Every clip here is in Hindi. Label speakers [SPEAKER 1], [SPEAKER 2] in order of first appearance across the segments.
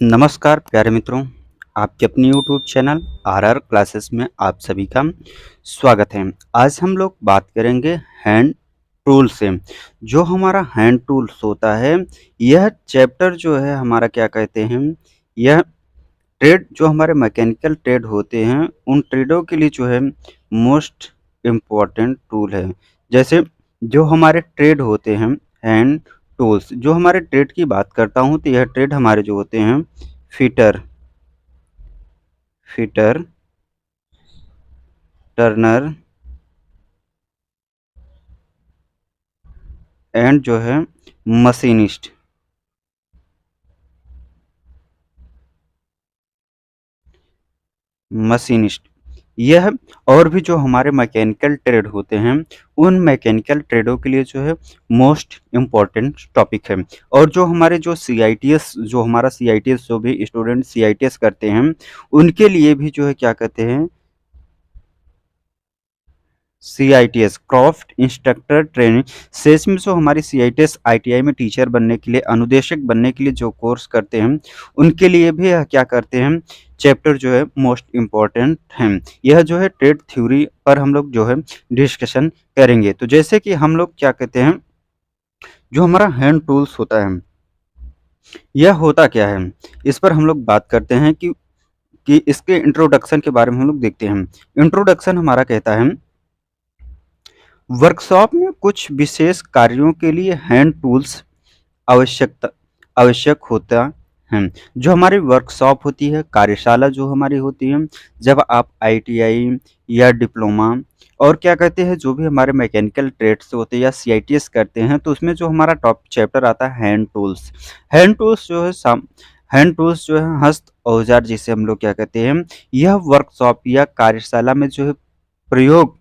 [SPEAKER 1] नमस्कार प्यारे मित्रों, आपके अपने यूट्यूब चैनल आरआर क्लासेस में आप सभी का स्वागत है। आज हम लोग बात करेंगे हैंड टूल से। जो हमारा हैंड टूल्स होता है, यह चैप्टर जो है हमारा क्या कहते हैं, यह ट्रेड जो हमारे मैकेनिकल ट्रेड होते हैं, उन ट्रेडों के लिए जो है मोस्ट इम्पॉर्टेंट टूल है। जैसे जो हमारे ट्रेड होते हैं हैंड टूल्स, जो हमारे ट्रेड की बात करता हूँ तो यह ट्रेड हमारे जो होते हैं फिटर फिटर टर्नर एंड जो है मशीनिस्ट मशीनिस्ट यह और भी जो हमारे मैकेनिकल ट्रेड होते हैं, उन मैकेनिकल ट्रेडों के लिए जो है मोस्ट इम्पॉर्टेंट टॉपिक है। और जो हमारे जो सीआईटीएस जो हमारा सीआईटीएस जो भी स्टूडेंट सीआईटीएस करते हैं, उनके लिए भी जो है क्या कहते हैं, सीआईटीएस क्राफ्ट इंस्ट्रक्टर ट्रेनिंग सेस में जो हमारी सीआईटीएस आईटीआई में टीचर बनने के लिए, अनुदेशक बनने के लिए जो कोर्स करते हैं, उनके लिए भी यह क्या करते हैं, चैप्टर जो है मोस्ट इम्पॉर्टेंट है। यह जो है ट्रेड थ्योरी पर हम लोग जो है डिस्कशन करेंगे। तो जैसे कि हम लोग क्या कहते हैं, जो हमारा हैंड टूल्स होता है, यह होता क्या है, इस पर हम लोग बात करते हैं कि इसके इंट्रोडक्शन के बारे में हम लोग देखते हैं। इंट्रोडक्शन हमारा कहता है, वर्कशॉप में कुछ विशेष कार्यों के लिए हैंड टूल्स आवश्यक होता है। जो हमारी वर्कशॉप होती है, कार्यशाला जो हमारी होती है, जब आप आईटीआई या डिप्लोमा और क्या कहते हैं, जो भी हमारे मैकेनिकल ट्रेड्स होते हैं या सीआईटीएस करते हैं, तो उसमें जो हमारा टॉप चैप्टर आता है हैंड टूल्स। हैंड टूल्स जो है हैंड टूल्स जो है हस्त औजार जिसे हम लोग क्या कहते हैं, यह वर्कशॉप या कार्यशाला में जो है प्रयोग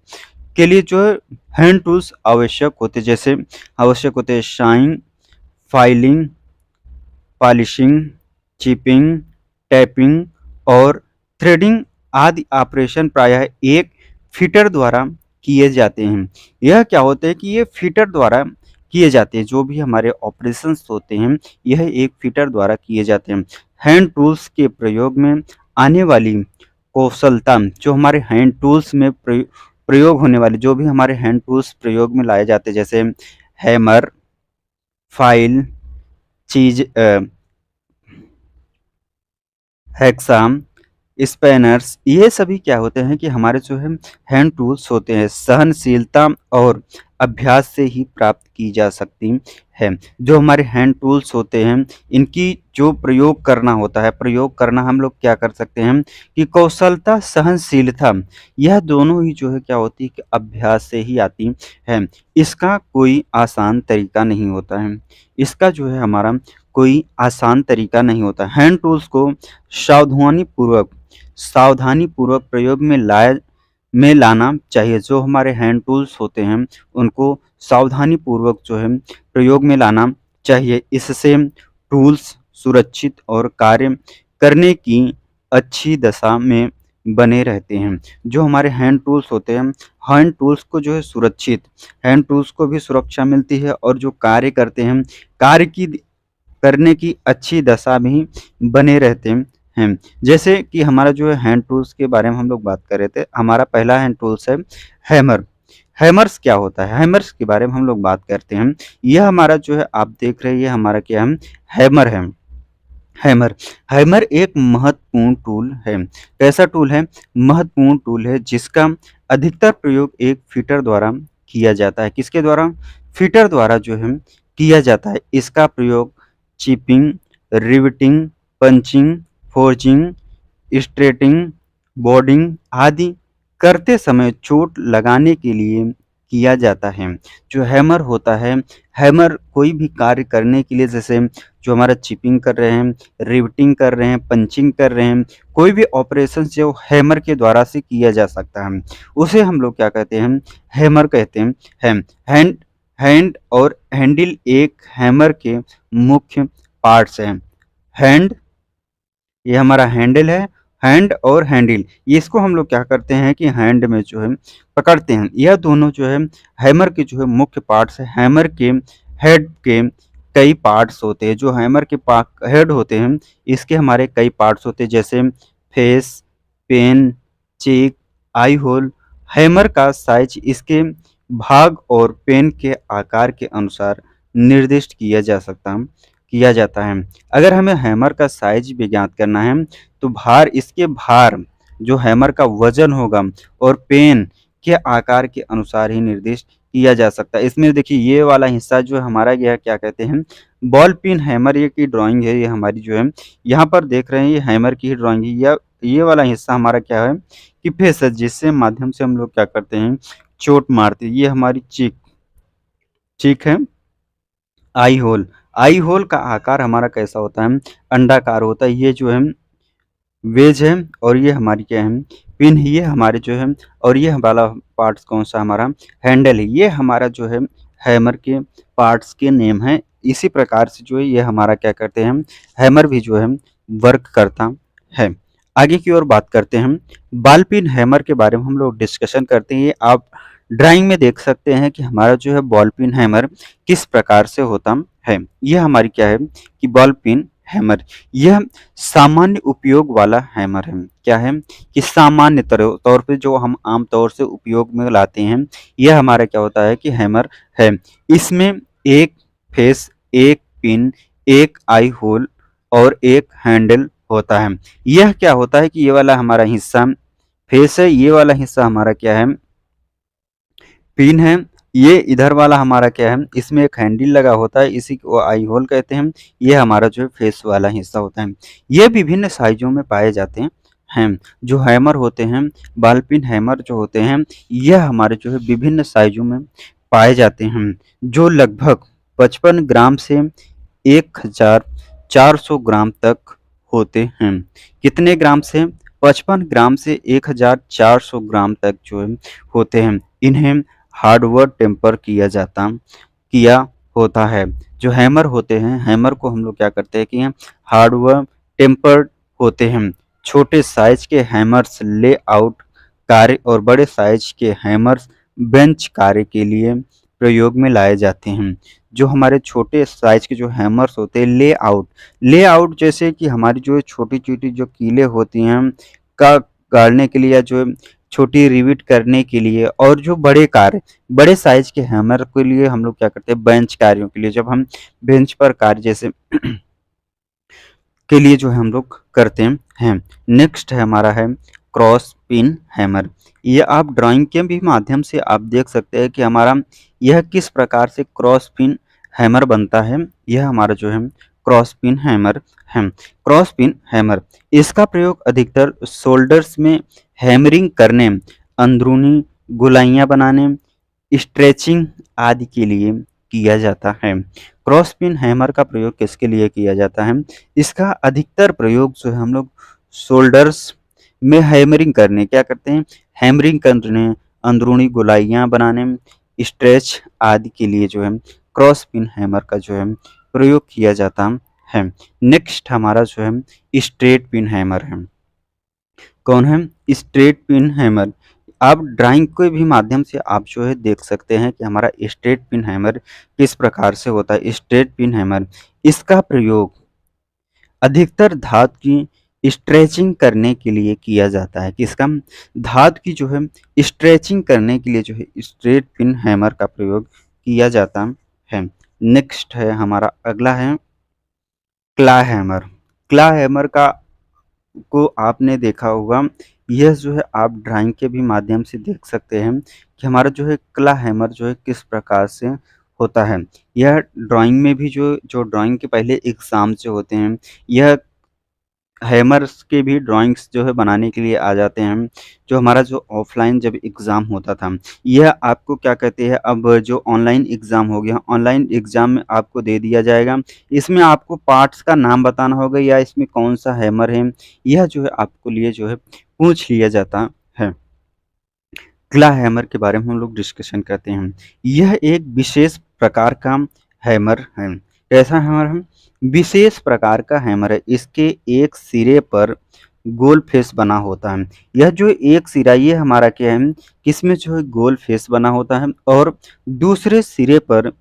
[SPEAKER 1] के लिए जो है हैंड टूल्स आवश्यक होते, जैसे आवश्यक होते हैं shine, filing, polishing, chipping, tapping और थ्रेडिंग आदि ऑपरेशन प्रायः एक फिटर द्वारा किए जाते हैं। यह क्या होता है कि ये फिटर द्वारा किए जाते हैं, जो भी हमारे ऑपरेशंस होते हैं, यह एक फिटर द्वारा किए जाते हैं। हैंड टूल्स के प्रयोग में आने वाली कौशलता, जो हमारे हैंड टूल्स में प्रयोग होने वाले, जो भी हमारे हैंड टूल्स प्रयोग में लाए जाते हैं, जैसे हैमर, फाइल, चीज हेक्सा, स्पैनर्स, ये सभी क्या होते हैं कि हमारे जो है हैंड टूल्स होते हैं, सहनशीलता और अभ्यास से ही प्राप्त की जा सकती है। जो हमारे हैंड टूल्स होते हैं, इनकी जो प्रयोग करना होता है, प्रयोग करना हम लोग क्या कर सकते हैं कि कौशलता, सहनशीलता, यह दोनों ही जो है क्या होती है कि अभ्यास से ही आती है। इसका कोई आसान तरीका नहीं होता है, इसका जो है हमारा कोई आसान तरीका नहीं होता। हैंड टूल्स को सावधानी पूर्वक प्रयोग में लाना चाहिए। जो हमारे हैंड टूल्स होते हैं, उनको सावधानी पूर्वक जो है प्रयोग में लाना चाहिए। इससे टूल्स सुरक्षित और कार्य करने की अच्छी दशा में बने रहते हैं। जो हमारे हैंड टूल्स होते हैं, हैंड टूल्स को जो है सुरक्षित, हैंड टूल्स को भी सुरक्षा मिलती है और जो कार्य करते हैं, कार्य की करने की अच्छी दशा में बने रहते हैं। जैसे कि हमारा जो है हैंड टूल्स के बारे में हम लोग बात कर रहे थे, हमारा पहला हैंड टूल्स है हैमर। हैमर्स क्या होता है, हैमर्स के बारे में हम लोग बात करते हैं। यह हमारा जो है आप देख रहे हैं, ये हमारा क्या है, हैमर है। हैमर हैमर एक महत्वपूर्ण टूल है। कैसा टूल है, महत्वपूर्ण टूल है, जिसका अधिकतर प्रयोग एक फिटर द्वारा किया जाता है। किसके द्वारा, फिटर द्वारा जो है किया जाता है। इसका प्रयोग chipping, riveting, punching, forging, straightening, boarding आदि करते समय चोट लगाने के लिए किया जाता है। जो हैमर होता है, हैमर कोई भी कार्य करने के लिए, जैसे जो हमारा चिपिंग कर रहे हैं, रिवेटिंग कर रहे हैं, पंचिंग कर रहे हैं, कोई भी ऑपरेशन जो हैमर के द्वारा से किया जा सकता है, उसे हम लोग क्या कहते हैं, हैमर कहते हैं। हैंड हैंड और हैंडल एक हैमर के मुख्य पार्ट्स हैं। हैंड, ये हमारा हैंडल है, हैंड और हैंडल, ये इसको हम लोग क्या करते हैं कि हैंड में जो है पकड़ते हैं। यह दोनों जो है हैमर के जो है मुख्य पार्ट्स है। हैमर के हेड के कई पार्ट्स होते हैं। जो हैमर के हेड होते हैं, इसके हमारे कई पार्ट्स होते हैं, जैसे फेस, पेन, चेक, आई होल। हैमर का साइज इसके भाग और पेन के आकार के अनुसार निर्दिष्ट किया जाता है। अगर हमें हैमर का साइज भी ज्ञात करना है, तो इसके भार, जो हैमर का वजन होगा, और पेन के आकार के अनुसार ही निर्दिष्ट किया जा सकता है। इसमें देखिए, ये वाला हिस्सा जो हमारा यह क्या कहते हैं, बॉल पिन हैमर ये की ड्राइंग है, ये हमारी जो है यहाँ पर देख रहे हैं, ये हैमर की ही ड्राइंग है। या ये वाला हिस्सा हमारा क्या है कि फेस है, जिससे माध्यम से हम लोग क्या करते हैं, चोट मारते हैं। ये हमारी चीक चीक है। आई होल का आकार हमारा कैसा होता है, अंडाकार होता है। ये जो है वेज है, और ये हमारी क्या है, पिन है, ये हमारे जो है। और ये वाला पार्ट्स कौन सा हमारा, हैंडल है। ये हमारा जो है हैमर के पार्ट्स के नेम है। इसी प्रकार से जो है ये हमारा क्या करते हैं, हैमर भी जो है वर्क करता है। आगे की ओर बात करते हैं, बॉल पिन हैमर के बारे में हम लोग डिस्कशन करते हैं। ये आप ड्राइंग में देख सकते हैं कि हमारा जो है बॉल पिन हैमर किस प्रकार से होता है। यह हमारी क्या है कि बॉल पिन हैमर, यह सामान्य उपयोग वाला हैमर है। क्या है कि सामान्य तौर पे जो हम आम तौर से उपयोग में लाते हैं, यह हमारा क्या होता है कि हैमर है। इसमें एक फेस, एक पिन, एक आई होल और एक हैंडल होता है। यह क्या होता है कि ये वाला हमारा हिस्सा फेस है, ये वाला हिस्सा हमारा क्या है, पिन है। ये इधर वाला हमारा क्या है, इसमें एक हैंडल लगा होता है, इसी को आई होल कहते हैं। ये हमारा जो है फेस वाला हिस्सा होता है। ये विभिन्न साइजों में पाए जाते हैं। जो हैमर होते हैं, बॉल पिन हैमर जो होते हैं, यह हमारे जो है विभिन्न साइजों में पाए जाते हैं, जो लगभग 55 ग्राम से 1400 ग्राम तक होते हैं। कितने ग्राम से, 55 ग्राम से 1400 ग्राम तक जो है होते हैं। इन्हें हार्डवुड टेम्पर किया होता है। जो हैमर होते हैं, हैमर को हम लोग क्या करते हैं कि हार्डवुड टेम्पर्ड होते हैं। छोटे साइज के हैमर्स लेआउट कार्य और बड़े साइज के हैमर्स बेंच कार्य के लिए प्रयोग में लाए जाते हैं। जो हमारे छोटे साइज के जो हैमर्स होते हैं, लेआउट जैसे कि हमारी जो छोटी छोटी जो कीलें होती हैं का गाड़ने के लिए, या जो छोटी रिविट करने के लिए, और जो बड़े साइज के हैमर के लिए हम लोग क्या करते हैं, बेंच कार्यों के लिए, जब हम बेंच पर कार्य जैसे के लिए जो है हम लोग करते हैं। नेक्स्ट है हमारा है क्रॉस पिन हैमर। ये आप ड्राइंग के भी माध्यम से आप देख सकते हैं कि हमारा यह किस प्रकार से क्रॉस पिन हैमर बनता है। यह हमारा जो है क्रॉस पिन हैमर है। क्रॉस पिन हैमर, इसका प्रयोग अधिकतर शोल्डर्स में हैमरिंग करने, अंदरूनी गोलाइयाँ बनाने, स्ट्रेचिंग आदि के लिए किया जाता है। क्रॉस पिन हैमर का प्रयोग किसके लिए किया जाता है, इसका अधिकतर प्रयोग जो है हम लोग शोल्डर्स में हैमरिंग करने, क्या करते हैं, हैमरिंग करने, अंदरूनी गोलाइयाँ बनाने, स्ट्रेच आदि के लिए जो है क्रॉस पिन हैमर का जो है प्रयोग किया जाता है। नेक्स्ट हमारा जो है स्ट्रेट पिन हैमर है। कौन है, स्ट्रेट पिन हैमर। आप ड्राइंग के भी माध्यम से आप जो है देख सकते हैं कि हमारा स्ट्रेट पिन हैमर किस प्रकार से होता है। स्ट्रेट पिन हैमर, इसका प्रयोग अधिकतर धातु की स्ट्रेचिंग करने के लिए किया जाता है। किसका, धातु की जो है स्ट्रेचिंग करने के लिए जो है स्ट्रेट पिन हैमर का प्रयोग किया जाता है। नेक्स्ट है हमारा अगला है क्ला हैमर। क्ला हैमर को आपने देखा होगा। यह जो है आप ड्राइंग के भी माध्यम से देख सकते हैं कि हमारा जो है क्ला हैमर जो है किस प्रकार से होता है। यह ड्राइंग में भी जो ड्राइंग के पहले एग्जाम जो होते हैं, यह हैमर्स के भी ड्राइंग्स जो है बनाने के लिए आ जाते हैं। जो हमारा जो ऑफलाइन जब एग्ज़ाम होता था, यह आपको क्या कहते हैं, अब जो ऑनलाइन एग्ज़ाम हो गया, ऑनलाइन एग्ज़ाम में आपको दे दिया जाएगा। इसमें आपको पार्ट्स का नाम बताना होगा, या इसमें कौन सा हैमर है, यह जो है आपको लिए जो है पूछ लिया जाता है। क्ला हैमर के बारे में हम लोग डिस्कशन करते हैं। यह एक विशेष प्रकार का हैमर है। कैसा हैमर है, विशेष प्रकार का हैमर है। इसके एक सिरे पर गोल फेस बना होता है। यह जो एक सिरा, ये हमारा क्या है, किसमें जो है गोल फेस बना होता है, और दूसरे सिरे पर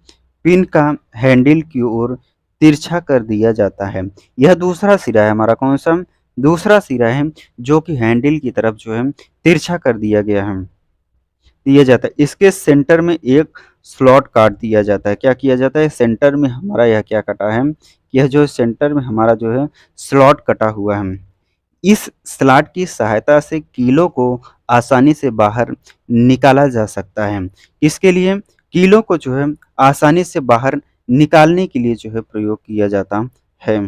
[SPEAKER 1] पिन का हैंडल की ओर तिरछा कर दिया जाता है। यह दूसरा सिरा है हमारा, कौन सा? दूसरा सिरा है जो कि हैंडल की तरफ जो है तिरछा कर दिया जाता है। इसके सेंटर में एक स्लॉट काट दिया जाता है। क्या किया जाता है? सेंटर में हमारा यह क्या कटा है? यह जो सेंटर में हमारा जो है स्लॉट कटा हुआ है। इस स्लॉट की सहायता से कीलों को आसानी से बाहर निकाला जा सकता है। इसके लिए कीलों को जो है आसानी से बाहर निकालने के लिए जो है प्रयोग किया जाता है।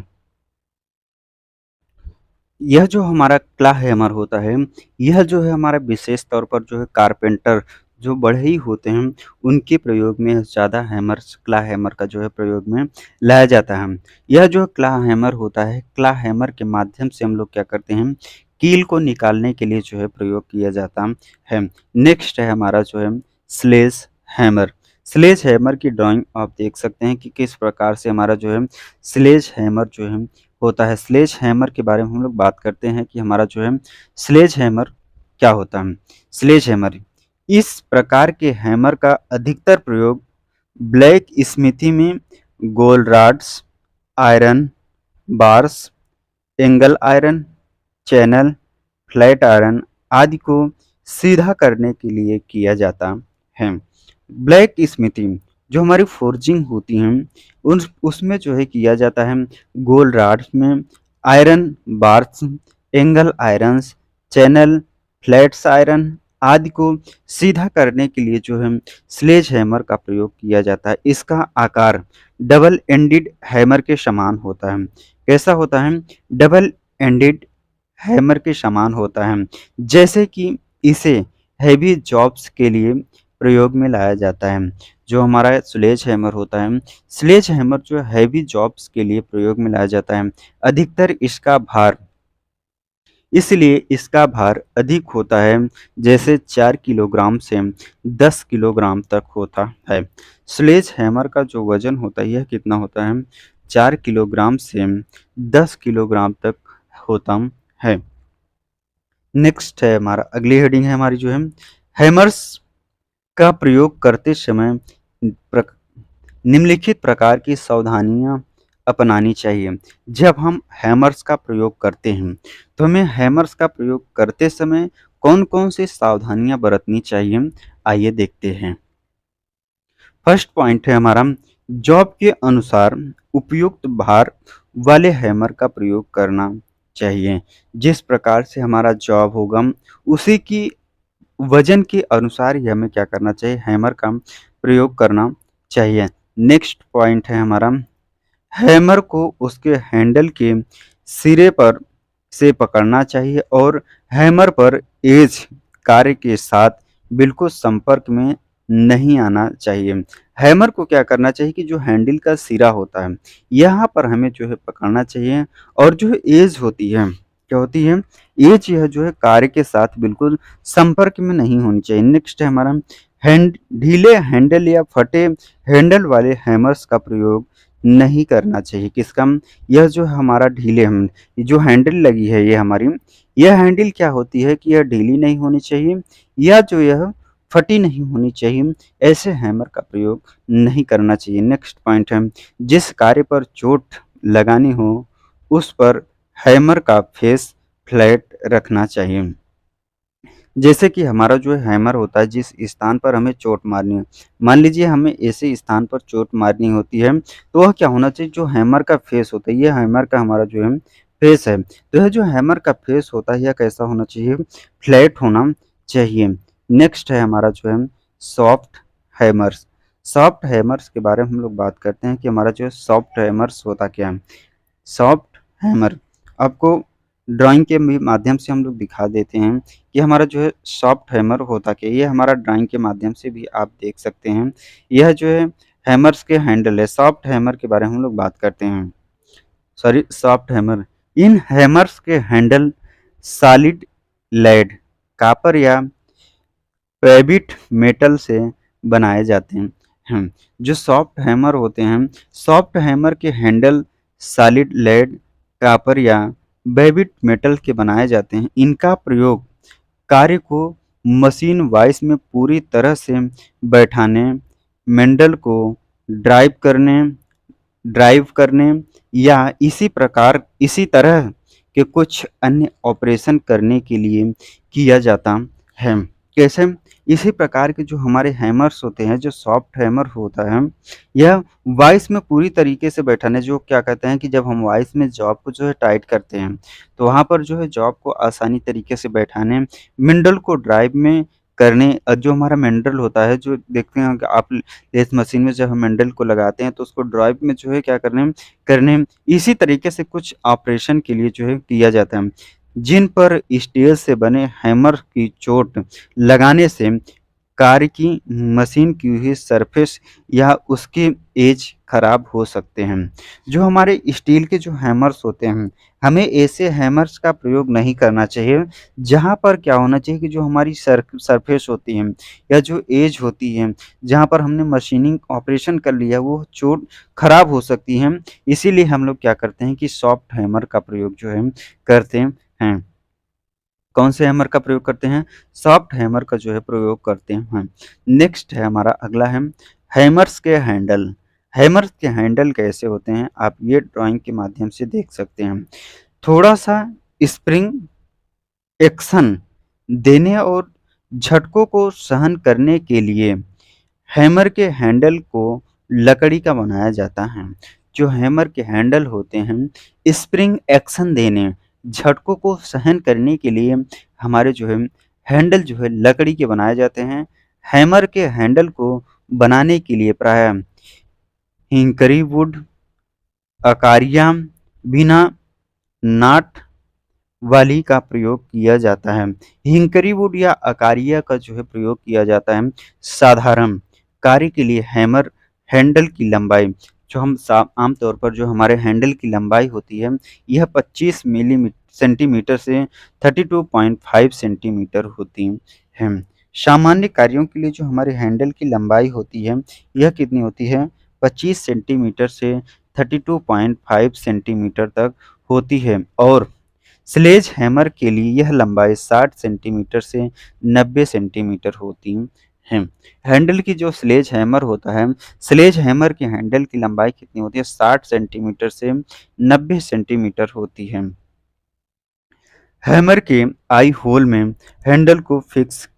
[SPEAKER 1] यह जो हमारा क्ला हैमर होता है, यह जो है हमारा विशेष तौर पर जो है कारपेंटर जो बढ़ई होते हैं, उनके प्रयोग में ज़्यादा हैमर्स क्ला हैमर का जो है प्रयोग में लाया जाता है। यह जो क्ला हैमर होता है, क्ला हैमर के माध्यम से हम लोग क्या करते हैं, कील को निकालने के लिए जो है प्रयोग किया जाता है। नेक्स्ट है हमारा जो है स्लेज हैमर। स्लेज हैमर की ड्राइंग आप देख सकते हैं कि किस प्रकार से हमारा जो है स्लेज हैमर जो है होता है। स्लेज हैमर के बारे में हम लोग बात करते हैं कि हमारा जो है स्लेज हैमर क्या होता है। स्लेज हैमर, इस प्रकार के हैमर का अधिकतर प्रयोग ब्लैक स्मिथी में गोल rods, iron bars, angle iron, channel, flat iron आदि को सीधा करने के लिए किया जाता है। ब्लैक स्मिथी जो हमारी फोर्जिंग होती हैं, उन उसमें जो है किया जाता है गोल रॉड्स में iron bars, angle irons, channel, flats iron आदि को सीधा करने के लिए जो है स्लेज हैमर का प्रयोग किया जाता है। इसका आकार डबल एंडेड हैमर के समान होता है। कैसा होता है? डबल एंडेड हैमर के समान होता है। जैसे कि इसे हैवी जॉब्स के लिए प्रयोग में लाया जाता है। जो हमारा स्लेज हैमर होता है, स्लेज हैमर जो हैवी जॉब्स के लिए प्रयोग में लाया जाता है। अधिकतर इसका भार अधिक होता है, जैसे 4 किलोग्राम से 10 किलोग्राम तक होता है। स्लेज हैमर का जो वजन होता है, यह कितना होता है? 4 किलोग्राम से 10 किलोग्राम तक होता है। नेक्स्ट है हमारा, अगली हेडिंग है हमारी जो है हैमर्स का प्रयोग करते समय निम्नलिखित प्रकार की सावधानियां अपनानी चाहिए। जब हम हैमर्स का प्रयोग करते हैं, तो हमें हैमर्स का प्रयोग करते समय कौन-कौन सी सावधानियां बरतनी चाहिए, आइए देखते हैं। फर्स्ट पॉइंट है हमारा, जॉब के अनुसार उपयुक्त भार वाले हैमर का प्रयोग करना चाहिए। जिस प्रकार से हमारा जॉब होगा, उसी की वजन के अनुसार ही हमें क्या करना चाहिए, हैमर का प्रयोग करना चाहिए। नेक्स्ट पॉइंट है हमारा, हैमर को उसके हैंडल के सिरे पर से पकड़ना चाहिए और हैमर पर एज कार्य के साथ बिल्कुल संपर्क में नहीं आना चाहिए। हैमर को क्या करना चाहिए कि जो हैंडल का सिरा होता है, यहाँ पर हमें जो है पकड़ना चाहिए और जो एज होती है, क्या होती है? एज यह जो है कार्य के साथ बिल्कुल संपर्क में नहीं होनी चाहिए। नेक्स्ट है हमारा, ढीले हैंडल या फटे हैंडल वाले हैमर्स का प्रयोग नहीं करना चाहिए। किसका? यह जो हमारा ढीले हम जो हैंडल लगी है, ये हमारी यह हैंडल क्या होती है कि यह ढीली नहीं होनी चाहिए या जो यह फटी नहीं होनी चाहिए। ऐसे हैमर का प्रयोग नहीं करना चाहिए। नेक्स्ट पॉइंट है, जिस कार्य पर चोट लगानी हो उस पर हैमर का फेस फ्लैट रखना चाहिए। जैसे कि हमारा जो हैमर होता है, जिस स्थान पर हमें चोट मारनी है, मान लीजिए हमें ऐसे स्थान पर चोट मारनी होती है, तो वह क्या होना चाहिए, जो हैमर का फेस होता है, ये हैमर का हमारा जो है फेस है, तो यह जो हैमर का फेस होता है, यह कैसा होना चाहिए? फ्लैट होना चाहिए। नेक्स्ट है हमारा जो है सॉफ्ट हैमर्स। सॉफ्ट हैमर्स के बारे में हम लोग बात करते हैं कि हमारा जो सॉफ्ट हैमर्स होता क्या है। सॉफ्ट हैमर आपको ड्राइंग के माध्यम से हम लोग दिखा देते हैं कि हमारा जो है सॉफ्ट हैमर होता क्या है। ये हमारा ड्राइंग के माध्यम से भी आप देख सकते हैं। यह जो है हैमर्स के हैंडल है। सॉफ्ट हैमर के बारे में हम लोग बात करते हैं। सॉरी, सॉफ्ट हैमर, इन हैमर्स के हैंडल सॉलिड लेड, कॉपर या पैबिट मेटल से बनाए जाते हैं। जो सॉफ्ट हैमर होते हैं, सॉफ्ट हैमर के हैंडल सॉलिड लेड, कॉपर या बेबिट मेटल के बनाए जाते हैं। इनका प्रयोग कार्य को मशीन वॉइस में पूरी तरह से बैठाने, मेंडल को ड्राइव करने ड्राइव करने या इसी तरह के कुछ अन्य ऑपरेशन करने के लिए किया जाता है। कैसे? इसी प्रकार के जो हमारे हैमर्स होते हैं, जो सॉफ्ट हैमर होता है, यह वाइस में पूरी तरीके से बैठाने, जो क्या कहते हैं कि जब हम वाइस में जॉब को जो है टाइट करते हैं, तो वहाँ पर जो है जॉब को आसानी तरीके से बैठाने, मिडल को ड्राइव में करने, जो हमारा मैंडल होता है, जो देखते हैं कि आप लेथ मशीन में जब हम हैंडल को लगाते हैं तो उसको ड्राइव में जो है क्या करने इसी तरीके से कुछ ऑपरेशन के लिए जो है किया जाता है, जिन पर स्टील से बने हैमर की चोट लगाने से कार की मशीन की हुई सरफेस या उसके एज खराब हो सकते हैं। जो हमारे स्टील के जो हैमर्स होते हैं, हमें ऐसे हैमर्स का प्रयोग नहीं करना चाहिए, जहाँ पर क्या होना चाहिए कि जो हमारी सरफेस होती है या जो एज होती है, जहाँ पर हमने मशीनिंग ऑपरेशन कर लिया, वो चोट खराब हो सकती है। इसीलिए हम लोग क्या करते हैं कि सॉफ्ट हैमर का प्रयोग जो है करते हैं। कौन से हैमर का प्रयोग करते हैं? सॉफ्ट हैमर का जो है प्रयोग करते हैं। नेक्स्ट है हमारा अगला है हैमर्स के हैंडल। हैमर्स के हैंडल कैसे होते हैं, आप ये ड्राइंग के माध्यम से देख सकते हैं। थोड़ा सा स्प्रिंग एक्शन देने और झटकों को सहन करने के लिए हैमर के हैंडल को लकड़ी का बनाया जाता है। जो हैमर के हैंडल होते हैं, स्प्रिंग एक्शन देने, झटकों को सहन करने के लिए हमारे जो है हैंडल जो है लकड़ी के बनाए जाते हैं। हैमर के हैंडल को बनाने के लिए प्रायः हिंकरी वुड, अकारिया, बिना नाट वाली का प्रयोग किया जाता है। हिंकरी वुड या अकारिया का जो है प्रयोग किया जाता है साधारण कार्य के लिए। हैमर हैंडल की लंबाई, जो हम आमतौर पर जो हमारे हैंडल की लंबाई होती है, यह 25 सेंटीमीटर से 32.5 सेंटीमीटर होती है। सामान्य कार्यों के लिए जो हमारे हैंडल की लंबाई होती है, यह कितनी होती है? 25 सेंटीमीटर से 32.5 सेंटीमीटर तक होती है, और स्लेज हैमर के लिए यह लंबाई 60 सेंटीमीटर से 90 सेंटीमीटर होती है। हैंडल की जो स्लेज हैमर होता है, स्लेज हैमर के हैंडल की लंबाई कितनी होती है? 60 सेंटीमीटर से 90 सेंटीमीटर होती है। हैमर के आई होल में हैंडल को फिक्स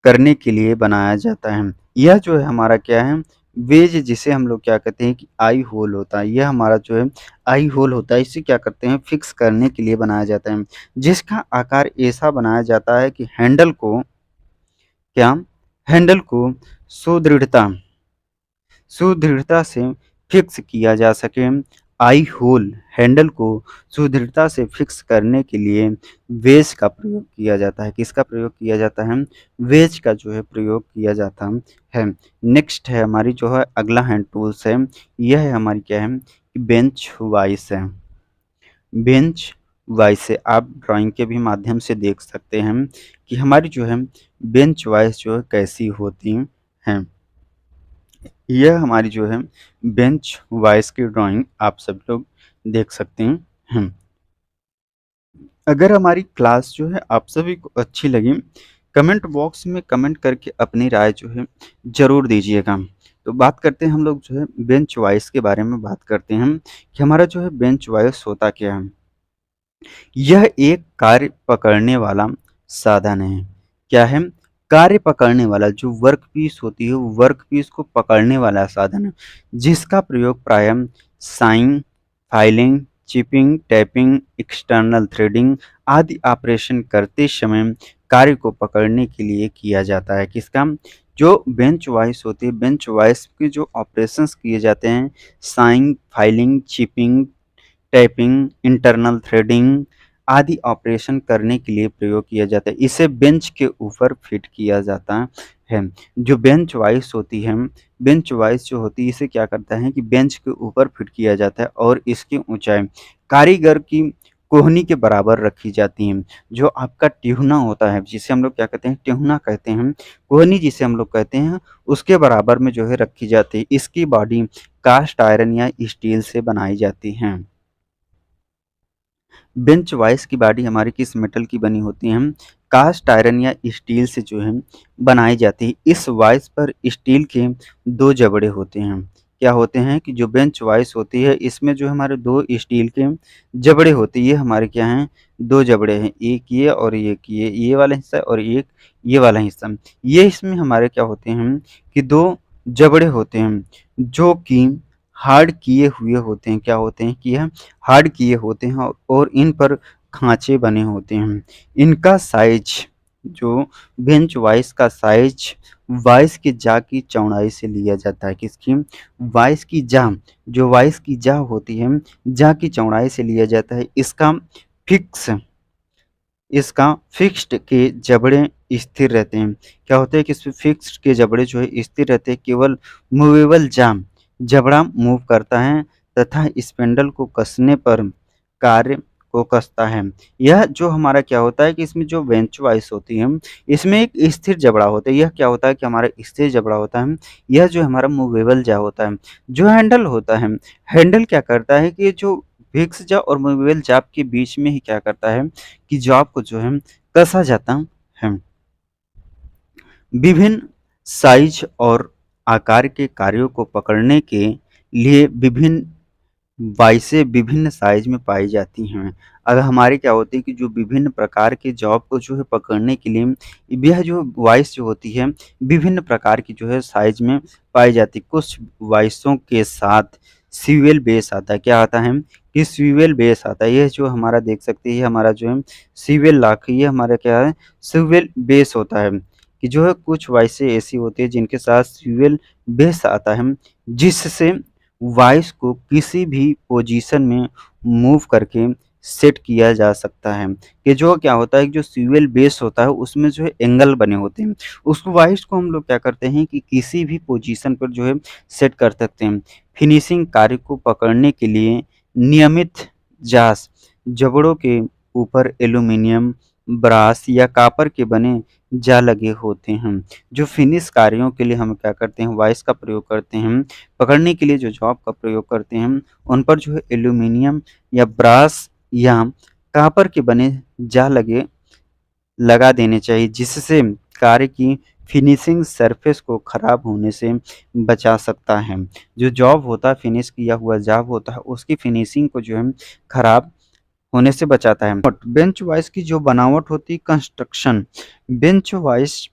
[SPEAKER 1] करने के लिए बनाया जाता है। यह जो है हमारा क्या है, वेज, जिसे हम लोग क्या कहते हैं कि आई होल होता है, यह हमारा जो है आई होल होता है, इसे क्या करते हैं, फिक्स करने के लिए बनाया जाता है, जिसका आकार ऐसा बनाया जाता है कि क्या हैंडल को सुदृढ़ता सुदृढ़ता से फिक्स किया जा सके। आई होल हैंडल को सुदृढ़ता से फिक्स करने के लिए वेज का प्रयोग किया जाता है। किसका प्रयोग किया जाता है? वेज का जो है प्रयोग किया जाता है। नेक्स्ट है हमारी जो है अगला हैंड टूल्स है, यह है हमारी क्या है कि बेंच वाइस है। बेंच वाइस से आप ड्राइंग के भी माध्यम से देख सकते हैं कि हमारी जो है बेंच वाइस जो है कैसी होती हैं। यह हमारी जो है बेंच वाइस की ड्राइंग आप सब लोग देख सकते हैं। अगर हमारी क्लास जो है आप सभी को अच्छी लगी, कमेंट बॉक्स में कमेंट करके अपनी राय जो है ज़रूर दीजिएगा। तो बात करते हैं हम लोग जो है बेंच वाइस के बारे में बात करते हैं कि हमारा जो है बेंच वाइस होता क्या है। यह एक कार्य पकड़ने वाला साधन है। क्या है? कार्य पकड़ने वाला, जो वर्क पीस होती है, वो वर्क पीस को पकड़ने वाला साधन है, जिसका प्रयोग प्रायः sawing, filing, chipping, tapping, external threading आदि ऑपरेशन करते समय कार्य को पकड़ने के लिए किया जाता है। किसका? जो बेंच वाइस होती है, बेंच वाइस के जो ऑपरेशंस किए जाते हैं, sawing, filing, chipping, tapping, internal threading आदि ऑपरेशन करने के लिए प्रयोग किया जाता है। इसे बेंच के ऊपर फिट किया जाता है। जो बेंच वाइस होती है, बेंच वाइस जो होती है, इसे क्या करता है कि बेंच के ऊपर फिट किया जाता है और इसकी ऊंचाई कारीगर की कोहनी के बराबर रखी जाती है। जो आपका टिहुना होता है, जिसे हम लोग क्या कहते हैं, टिहुना कहते हैं, कोहनी जिसे हम लोग कहते हैं, उसके बराबर में जो है रखी जाती है। इसकी बॉडी कास्ट आयरन या स्टील से बनाई जाती है। बेंच वाइस की बॉडी हमारी किस मेटल की बनी होती है? कास्ट आयरन या स्टील से जो है बनाई जाती है। इस वाइस पर स्टील के 2 जबड़े होते हैं। क्या होते हैं कि जो बेंच वाइस होती है इसमें जो हमारे 2 स्टील के जबड़े होते हैं, ये हमारे क्या हैं? 2 जबड़े हैं, एक ये और एक ये वाला हिस्सा और एक ये वाला हिस्सा। ये इसमें हमारे क्या होते हैं कि 2 जबड़े होते हैं जो कि हार्ड किए हुए होते हैं। क्या होते हैं कि यह हार्ड किए होते हैं और इन पर खाँचे बने होते हैं। इनका साइज जो बेंच वाइस का साइज वाइस की जाह की चौड़ाई से लिया जाता है। किसकी? वाइस की जाह, जो वाइस की जाह होती है, जाह की चौड़ाई से लिया जाता है। फिक्स इसका फिक्स्ड के जबड़े स्थिर रहते हैं। क्या होता है कि इसमें फिक्स्ड के जबड़े जो है स्थिर रहते हैं, केवल मूवेबल जाम जबड़ा मूव करता है तथा स्पिंडल को कसने पर कार्य को कसता है। यह जो हमारा क्या होता है कि इसमें जो बेंच वाइस होती है, इसमें एक स्थिर जबड़ा होता है। यह क्या होता है कि हमारा स्थिर जबड़ा होता है, यह जो हमारा मूवेबल जा होता है। जो हैंडल होता है, हैंडल क्या करता है कि जो फिक्स जा और मूवेबल जाब के बीच में ही क्या करता है कि जॉब को जो है कसा जाता है। विभिन्न साइज और आकार के कार्यों को पकड़ने के लिए विभिन्न वाइसें विभिन्न साइज में पाई जाती हैं। अगर हमारे क्या होती है कि जो विभिन्न प्रकार के जॉब को जो है पकड़ने के लिए यह जो वाइस जो होती है विभिन्न प्रकार की जो है साइज में पाई जाती है। कुछ वाइसों के साथ स्वीवेल बेस आता है। क्या आता है कि स्वीवेल बेस आता है। यह जो हमारा देख सकते हैं हमारा जो है स्वीवेल लॉक, ये हमारा क्या है स्वीवेल बेस होता है कि जो है कुछ वाइसें ऐसी होती है जिनके साथ स्वीवेल बेस आता है, जिससे वाइस को किसी भी पोजीशन में मूव करके सेट किया जा सकता है। कि जो क्या होता है जो स्वीवेल बेस होता है उसमें जो है एंगल बने होते हैं। उस वाइस को हम लोग क्या करते हैं कि किसी भी पोजीशन पर जो है सेट कर सकते हैं। फिनिशिंग कार्य को पकड़ने के लिए नियमित जांच जबड़ों के ऊपर एल्यूमीनियम, ब्रास या कॉपर के बने जा लगे होते हैं। जो फिनिश कार्यों के लिए हम क्या करते हैं वाइस का प्रयोग करते हैं। पकड़ने के लिए जो जॉब का प्रयोग करते हैं उन पर जो है एल्यूमीनियम या ब्रास या कॉपर के बने जा लगा देने चाहिए, जिससे कार्य की फिनिशिंग सरफेस को खराब होने से बचा सकता है। जो जॉब होता है फिनिश किया हुआ जॉब होता है उसकी फिनिशिंग को जो है खराब होने से बचाता है। बेंच वाइस की जो बनावट होती है कंस्ट्रक्शन, बेंच वाइस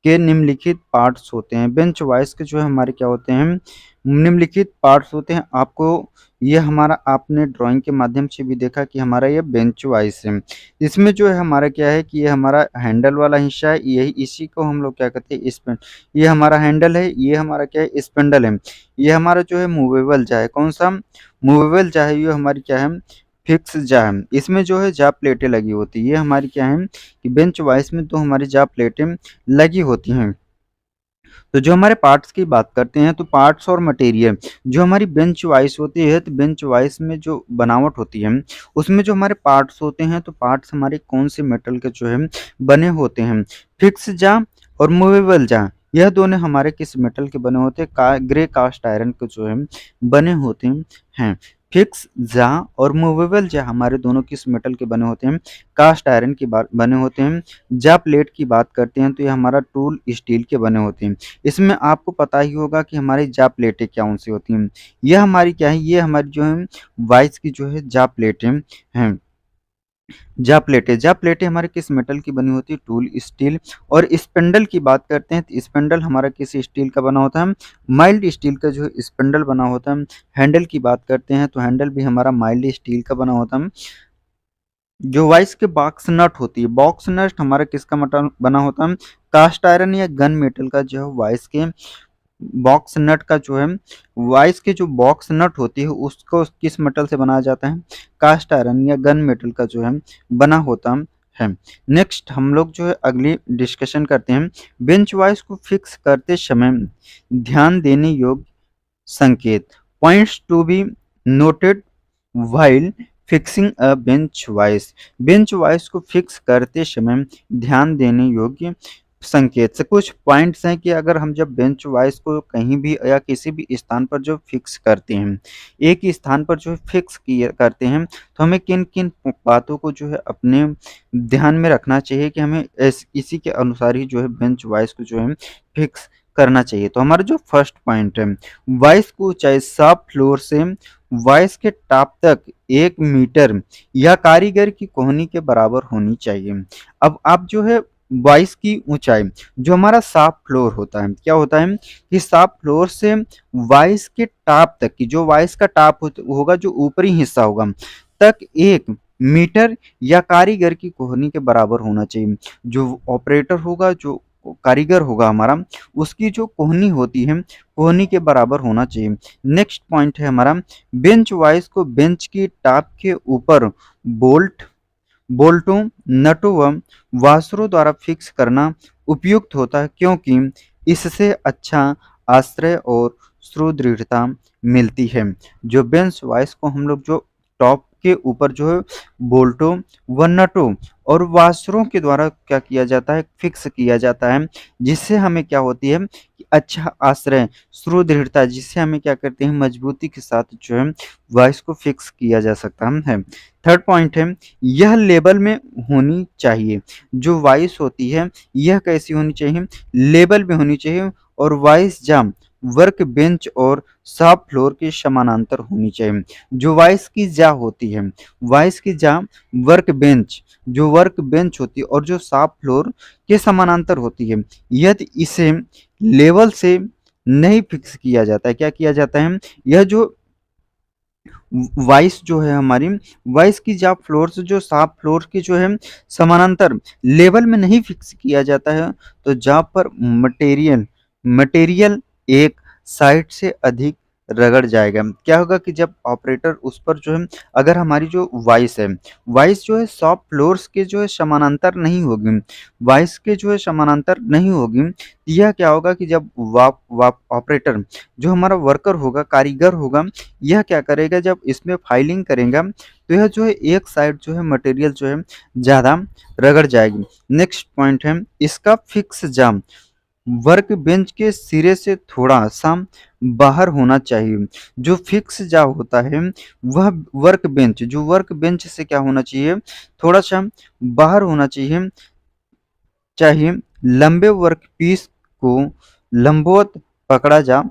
[SPEAKER 1] के निम्नलिखित पार्ट्स होते हैं। बेंच वाइस के जो है हमारे क्या होते हैं निम्नलिखित पार्ट्स होते हैं। आपको ये हमारा आपने ड्राइंग के माध्यम से भी देखा कि हमारा ये बेंच वाइस है। इसमें जो है हमारा क्या है कि ये हमारा हैंडल वाला हिस्सा है, यही इसी को हम लोग क्या कहते हैं स्पिन। ये हमारा हैंडल है, ये हमारा क्या है स्पिंडल है। ये हमारा जो है मूवेबल जा है, कौन सा मूवेबल जा है, ये हमारी क्या है फिक्स जा है। इसमें जो है जा प्लेटें लगी होती है। ये हमारी क्या है कि बेंच वाइस में तो हमारी जा प्लेटें लगी होती हैं। तो जो हमारे पार्ट्स की बात करते हैं तो पार्ट्स और मटेरियल जो हमारी बेंच वाइस होती है, तो बेंच वाइस में जो बनावट होती है उसमें जो हमारे पार्ट्स होते हैं तो पार्ट्स हमारे कौन से मेटल के जो है बने होते हैं। फिक्स जा और मूवेबल जा, यह दोनों हमारे किस मेटल के बने होते हैं ग्रे कास्ट आयरन के जो है बने होते हैं। फिक्स जा और मूवेबल जा हमारे दोनों किस मेटल के बने होते हैं कास्ट आयरन के बने होते हैं। जा प्लेट की बात करते हैं तो ये हमारा टूल स्टील के बने होते हैं। इसमें आपको पता ही होगा कि हमारी जा प्लेटें कौन सी होती हैं। यह हमारी क्या है, ये हमारी जो है वाइस की जो है जा प्लेटें हैं। जा प्लेटें हमारे किस मेटल की बनी होती है टूल स्टील। और स्पेंडल की बात करते हैं तो स्पेंडल हमारा किस स्टील का बना होता है माइल्ड स्टील का जो स्पेंडल बना होता है। हैंडल की बात करते हैं तो हैंडल भी हमारा माइल्ड स्टील का बना होता है। जो वाइस के बॉक्स नट होती है, बॉक्स नट हमारा किसका मटन बना होता है कास्ट आयरन या गन मेटल का जो है वाइस के बॉक्स नट का जो है वाइस के जो बॉक्स नट होती है उसको किस मेटल से बनाया जाता है कास्ट आयरन या गन मेटल का जो है बना होता है। नेक्स्ट हम लोग जो है अगली डिस्कशन करते हैं बेंच वाइस को फिक्स करते समय ध्यान देने योग्य संकेत, points to be noted while fixing a bench vice. Bench vice को फिक्स करते समय ध्यान देने योग्य संकेत से कुछ पॉइंट्स हैं कि अगर हम जब बेंच वाइज़ को कहीं भी या किसी भी स्थान पर जो फिक्स करते हैं, एक ही स्थान पर जो फिक्स किए करते हैं, तो हमें किन-किन बातों को जो है अपने ध्यान में रखना चाहिए कि हमें इसी के अनुसार ही जो है बेंच वाइज़ को जो है फिक्स करना चाहिए। तो हमारा जो फर्स्ट पॉइंट है, वाइज़ को चाहे सब फ्लोर से वाइज़ के टॉप तक 1 मीटर या कारीगर की कोहनी के बराबर होनी चाहिए। अब आप जो है वाइस की ऊँचाई, जो हमारा साफ फ्लोर होता है, क्या होता है कि साफ फ्लोर से वाइस के टॉप तक की जो वाइस का टॉप होगा जो ऊपरी हिस्सा होगा, तक 1 मीटर या कारीगर की कोहनी के बराबर होना चाहिए। जो ऑपरेटर होगा, जो कारीगर होगा हमारा, उसकी जो कोहनी होती है, कोहनी के बराबर होना चाहिए। नेक्स्ट पॉइंट है हमारा, बेंच वाइस को बेंच की टॉप के ऊपर बोल्टों, नटों व वॉशरों द्वारा फिक्स करना उपयुक्त होता है, क्योंकि इससे अच्छा आश्रय और सुदृढ़ता मिलती है। जो बेंच वाइस को हम लोग जो टॉप के ऊपर जो है बोल्टों व नटों और वॉशरों के द्वारा क्या किया जाता है, फिक्स किया जाता है, जिससे हमें क्या होती है कि अच्छा आश्रय, सुदृढ़ता, जिससे हमें क्या करते हैं मजबूती के साथ जो है वॉइस को फिक्स किया जा सकता है। थर्ड पॉइंट है, यह लेबल में होनी चाहिए। जो वॉइस होती है, यह कैसी होनी चाहिए? लेबल में होनी चाहिए और वॉइस जाम वर्क बेंच और शॉप फ्लोर के समानांतर होनी चाहिए। जो वॉइस की जा होती है, वॉइस की जा वर्क बेंच, जो वर्क बेंच होती है और जो शॉप फ्लोर के समानांतर होती है, यदि इसे लेवल से नहीं फिक्स किया जाता है, क्या किया जाता है? यह जो वाइस जो है हमारी, वाइस की जब फ्लोर्स जो साफ फ्लोर की जो है समानांतर लेवल में नहीं फिक्स किया जाता है, तो जहाँ पर मटेरियल मटेरियल एक साइड से अधिक रगड़ जाएगा। क्या होगा कि जब ऑपरेटर उस पर जो है, अगर हमारी जो वाइस है, वाइस जो है सॉफ्ट फ्लोर्स के जो है समानांतर नहीं होगी, वाइस के जो है समानांतर नहीं होगी, यह क्या होगा कि जब वाप वाप ऑपरेटर जो हमारा वर्कर होगा, कारीगर होगा, यह क्या करेगा जब इसमें फाइलिंग करेगा, तो यह जो है एक साइड जो है मटेरियल जो है ज़्यादा रगड़ जाएगी। नेक्स्ट पॉइंट है, इसका फिक्स जाम वर्क बेंच के सिरे से थोड़ा सा बाहर होना चाहिए। जो फिक्स जा होता है, वह वर्क बेंच से क्या होना चाहिए, थोड़ा सा बाहर होना चाहिए। लंबे वर्कपीस को लंबवत पकड़ा जा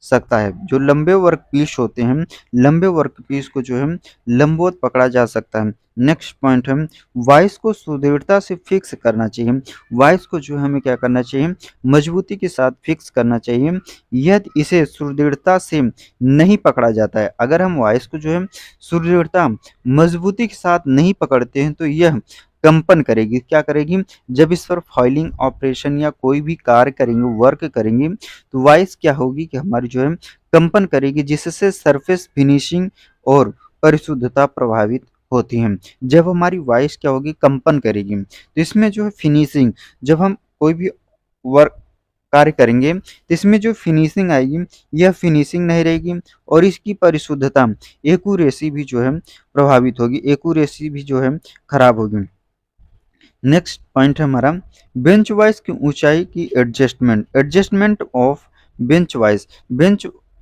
[SPEAKER 1] सकता है। जो लंबे वर्कपीस होते हैं, लंबे वर्कपीस को जो है लंबवत पकड़ा जा सकता है। नेक्स्ट पॉइंट है, वॉइस को सुदृढ़ता से फिक्स करना चाहिए। वॉइस को जो है हमें क्या करना चाहिए, मजबूती के साथ फिक्स करना चाहिए। यदि इसे सुदृढ़ता से नहीं पकड़ा जाता है, अगर हम वॉइस को जो है सुदृढ़ता, मजबूती के साथ नहीं पकड़ते हैं, तो यह कंपन करेगी। क्या करेगी? जब इस पर फाइलिंग ऑपरेशन या कोई भी कार्य करेंगे, वर्क करेंगे, तो वॉइस क्या होगी कि हमारी जो है कंपन करेगी, जिससे सरफेस फिनिशिंग और परिशुद्धता प्रभावित होती है। जब हमारी वॉइस क्या होगी, कंपन करेगी, तो इसमें जो है फिनिशिंग, जब हम कोई भी वर्क कार्य करेंगे, तो इसमें जो फिनिशिंग आएगी, यह फिनिशिंग नहीं रहेगी और इसकी परिशुद्धता, एक्यूरेसी भी जो है प्रभावित होगी, एक्यूरेसी भी जो है खराब होगी। नेक्स्ट पॉइंट है हमारा, बेंच वाइज की ऊंचाई की adjustment of bench wise.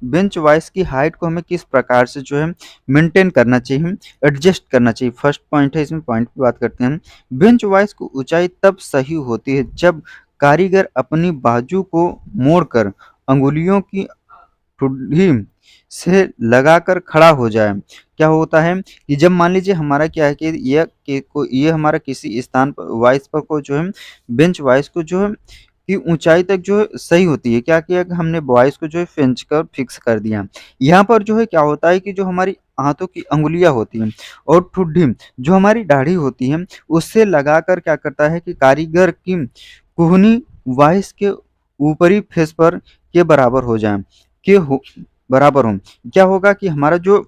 [SPEAKER 1] Bench wise की हाइट को हमें किस प्रकार से जो है मेंटेन करना चाहिए, एडजस्ट करना चाहिए। फर्स्ट पॉइंट है, इसमें पॉइंट की बात करते हैं। बेंच वाइज की ऊंचाई तब सही होती है जब कारीगर अपनी बाजू को मोड़कर अंगुलियों की ठुड्डी से लगाकर खड़ा हो जाए। क्या होता है कि जब मान लीजिए हमारा क्या है कि ये हमारा किसी स्थान पर वाइस पर को जो है बेंच वाइस को जो है की ऊंचाई तक जो है सही होती है। क्या किया कि हमने वाइस को जो है खींच कर फिक्स कर दिया। यहाँ पर जो है क्या होता है कि जो हमारी हाथों की अंगुलियां होती हैं और ठुड्डी जो हमारी दाढ़ी होती है, उससे लगाकर क्या करता है कि कारीगर की कुहनी वाइस के ऊपरी फेस पर के बराबर हो जाए, के हो बराबर हो। क्या होगा कि हमारा जो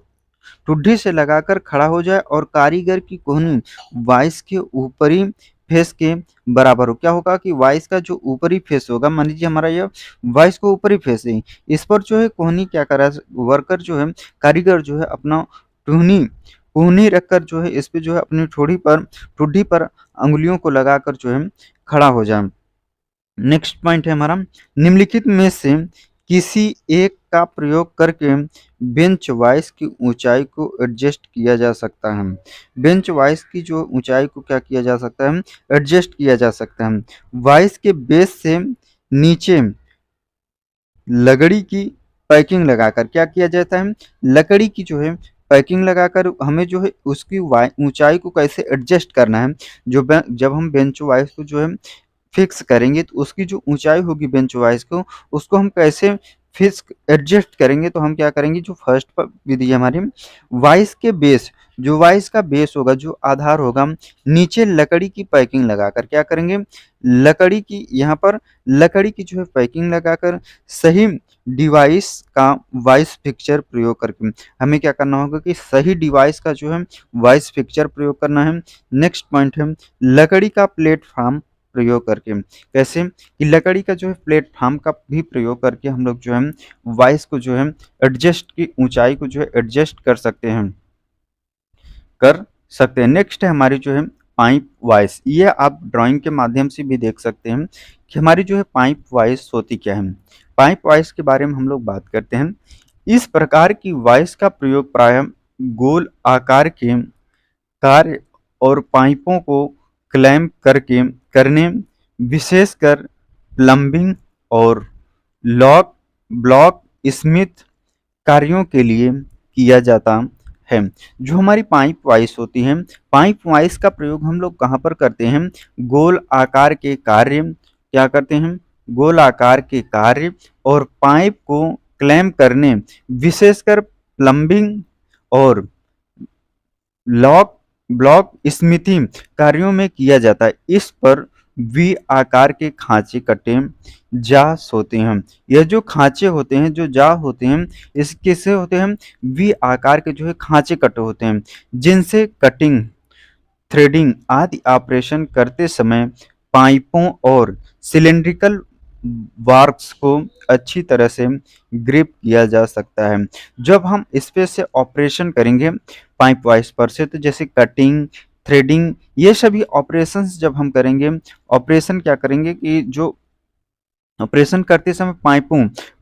[SPEAKER 1] ठुड्डी से लगाकर खड़ा हो जाए और कारीगर की कोहनी वाइस के ऊपरी फेस के बराबर हो। क्या होगा कि वाइस का जो ऊपरी फेस होगा, मान लीजिए हमारा यह वाइस का ऊपरी फेस है, इस पर जो है कोहनी क्या कर रहा है, वर्कर जो है, कारीगर जो है अपना टूहनी कोहनी रखकर जो है इस पे जो है अपनी ठुड्डी पर अंगुलियों को लगाकर जो है खड़ा हो जाए। नेक्स्ट पॉइंट है हमारा, निम्नलिखित में से किसी एक का प्रयोग करके बेंच वाइज की ऊंचाई को एडजस्ट किया जा सकता है। बेंच वाइज की जो ऊंचाई को क्या किया जा सकता है, एडजस्ट किया जा सकता है। वाइज के बेस से नीचे लकड़ी की पैकिंग लगाकर क्या किया जाता है, लकड़ी की जो है पैकिंग लगाकर हमें जो है उसकी ऊंचाई को कैसे एडजस्ट करना है। जब हम बेंच वाइज को जो है फिक्स करेंगे तो उसकी जो ऊंचाई होगी बेंच वाइज को, उसको हम कैसे फिक्स एडजस्ट करेंगे। तो हम क्या करेंगे, जो फर्स्ट विधि है हमारी, वाइज के बेस, जो वाइज का बेस होगा, जो आधार होगा, नीचे लकड़ी की पैकिंग लगाकर क्या करेंगे, लकड़ी की यहाँ पर लकड़ी की जो है पैकिंग लगाकर सही डिवाइस का वाइस फिक्सचर प्रयोग करके हमें क्या करना होगा कि सही डिवाइस का जो है वाइस फिक्सचर प्रयोग करना है। नेक्स्ट पॉइंट है, लकड़ी का प्लेटफॉर्म प्रयोग करके, कैसे कि लकड़ी का जो है प्लेटफॉर्म का भी प्रयोग करके हम लोग जो है वाइस को जो है एडजस्ट की ऊंचाई को जो है एडजस्ट कर सकते हैं। नेक्स्ट है हमारी जो है पाइप वाइस, ये आप ड्राइंग के माध्यम से भी देख सकते हैं कि हमारी जो है पाइप वाइस होती क्या है। पाइप वाइस के बारे में हम लोग बात करते हैं। इस प्रकार की वाइस का प्रयोग प्रायः गोल आकार के कार्य और पाइपों को क्लैंप करने, विशेषकर प्लम्बिंग और लॉक ब्लॉक स्मिथ कार्यों के लिए किया जाता है। जो हमारी पाइप वाइस होती है, पाइप वाइस का प्रयोग हम लोग कहाँ पर करते हैं, गोल आकार के कार्य, क्या करते हैं, गोल आकार के कार्य और पाइप को क्लैंप करने, विशेषकर प्लम्बिंग और लॉक ब्लॉक स्मिथी कार्यों में किया जाता है। इस पर वी आकार के खांचे कटे जास होते हैं। यह जो खांचे होते हैं, जो जा होते हैं, इस किससे होते हैं, वी आकार के जो है खांचे कटे होते हैं, जिनसे कटिंग, थ्रेडिंग आदि ऑपरेशन करते समय पाइपों और सिलिंड्रिकल वार्क्स को अच्छी तरह से ग्रिप किया जा सकता है। जब हम इस पे से ऑपरेशन करेंगे पाइप वाइस पर से, तो जैसे कटिंग, थ्रेडिंग, ये सभी ऑपरेशंस जब हम करेंगे, ऑपरेशन क्या करेंगे कि जो ऑपरेशन करते समय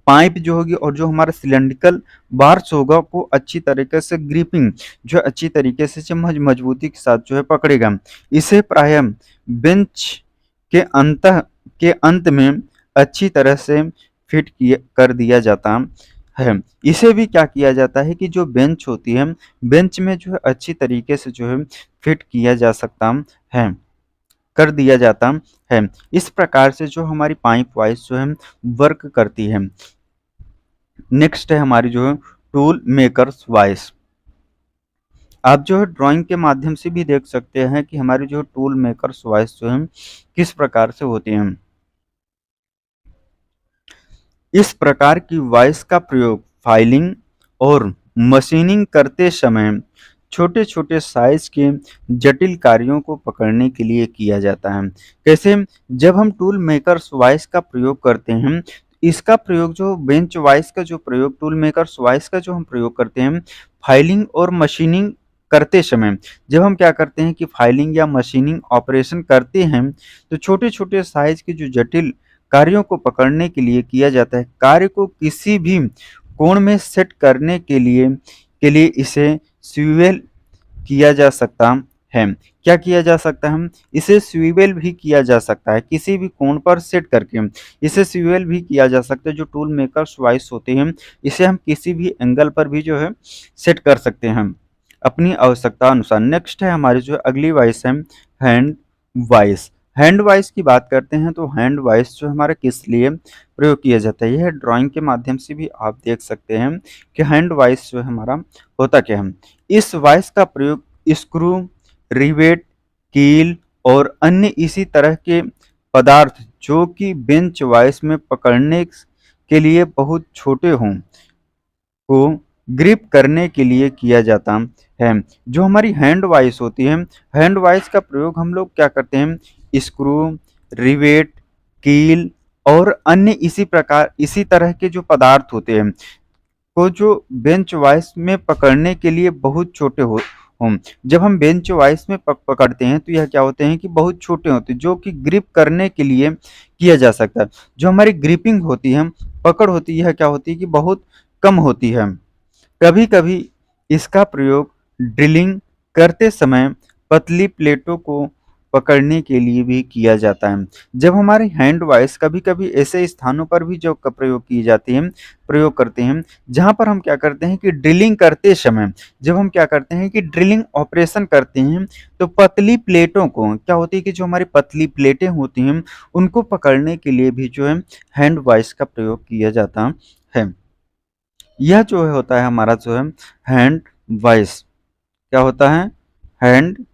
[SPEAKER 1] पाइप जो होगी और जो हमारा सिलेंड्रिकल बार्स होगा वो अच्छी तरीके से ग्रिपिंग, जो अच्छी तरीके से मजबूती के साथ जो है पकड़ेगा। इसे प्रायः बेंच के अंत में अच्छी तरह से फिट कर दिया जाता है। इसे भी क्या किया जाता है कि जो बेंच होती है, बेंच में जो है अच्छी तरीके से जो है फिट किया जा सकता है, कर दिया जाता है। इस प्रकार से जो हमारी पाइप वाइस जो है वर्क करती है। नेक्स्ट है हमारी जो है टूल मेकर्स वाइस। आप जो है ड्राइंग के माध्यम से भी देख सकते हैं कि हमारी जो टूल मेकर्स वाइस जो है किस प्रकार से होती हैं। इस प्रकार की वाइस का प्रयोग फाइलिंग और मशीनिंग करते समय छोटे छोटे साइज के जटिल कार्यों को पकड़ने के लिए किया जाता है। कैसे, जब हम टूल मेकर्स वाइस का प्रयोग करते हैं, इसका प्रयोग जो बेंच वाइस का जो प्रयोग, टूल मेकर्स वाइस का जो हम प्रयोग करते हैं फाइलिंग और मशीनिंग करते समय, जब हम क्या करते हैं कि फाइलिंग या मशीनिंग ऑपरेशन करते हैं तो छोटे छोटे साइज के जो जटिल कार्यों को पकड़ने के लिए किया जाता है। कार्य को किसी भी कोण में सेट करने के लिए इसे स्विवेल किया जा सकता है। क्या किया जा सकता है, इसे स्विवेल भी किया जा सकता है, किसी भी कोण पर सेट करके इसे स्विवेल भी किया जा सकता है। जो टूल मेकर्स वाइस होते हैं, इसे हम किसी भी एंगल पर भी जो है सेट कर सकते हैं अपनी आवश्यकता अनुसार। नेक्स्ट है हमारी जो अगली वाइस है हैंड वाइस। हैंड वाइस की बात करते हैं तो हैंड वाइस जो हमारा किस लिए प्रयोग किया जाता है, यह ड्राइंग के माध्यम से भी आप देख सकते हैं कि हैंड वाइस जो है हमारा होता क्या है। इस वाइस का प्रयोग स्क्रू, रिवेट, कील और अन्य इसी तरह के पदार्थ जो कि बेंच वाइस में पकड़ने के लिए बहुत छोटे हों को ग्रिप करने के लिए किया जाता है। जो हमारी हैंड वाइस होती है, हैंड वाइस का प्रयोग हम लोग क्या करते हैं, स्क्रू, रिवेट, कील और अन्य इसी तरह के जो पदार्थ होते हैं को जो बेंच वाइस में पकड़ने के लिए बहुत छोटे हों। जब हम बेंच वॉइस में पकड़ते हैं तो यह क्या होते हैं कि बहुत छोटे होते हैं, जो कि ग्रिप करने के लिए किया जा सकता है। जो हमारी ग्रिपिंग होती है, पकड़ होती है, यह क्या होती है कि बहुत कम होती है। कभी-कभी इसका प्रयोग ड्रिलिंग करते समय पतली प्लेटों को पकड़ने के लिए भी किया जाता है। जब हमारी हैंड वाइस कभी-कभी ऐसे स्थानों पर भी जो प्रयोग की जाती है, प्रयोग करते हैं, जहाँ पर हम क्या करते हैं कि ड्रिलिंग करते समय, जब हम क्या करते हैं कि ड्रिलिंग ऑपरेशन करते हैं, तो पतली प्लेटों को क्या होती है कि जो हमारी पतली प्लेटें होती हैं, उनको पकड़ने के लिए भी जो है हैंड वाइस का प्रयोग किया जाता है। यह जो है होता है हमारा जो है हैंड वाइस। क्या होता है? Hand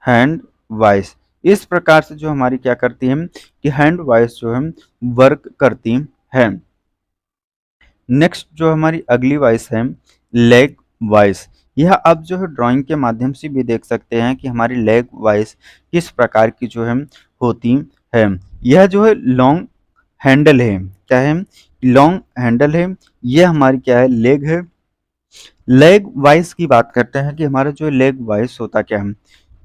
[SPEAKER 1] hand vice. इस प्रकार से जो हमारी क्या करती है कि हैंड वाइस जो है वर्क करती है। नेक्स्ट जो हमारी अगली वाइस है लेग वाइस। यह आप जो है ड्राइंग के माध्यम से भी देख सकते हैं कि हमारी लेग वाइस किस प्रकार की जो है होती है। यह जो है लॉन्ग हैंडल है, क्या है? लॉन्ग हैंडल है। ये हमारी क्या है? लेग है। लेग वाइस की बात करते हैं कि हमारा जो लेग वाइस होता क्या है।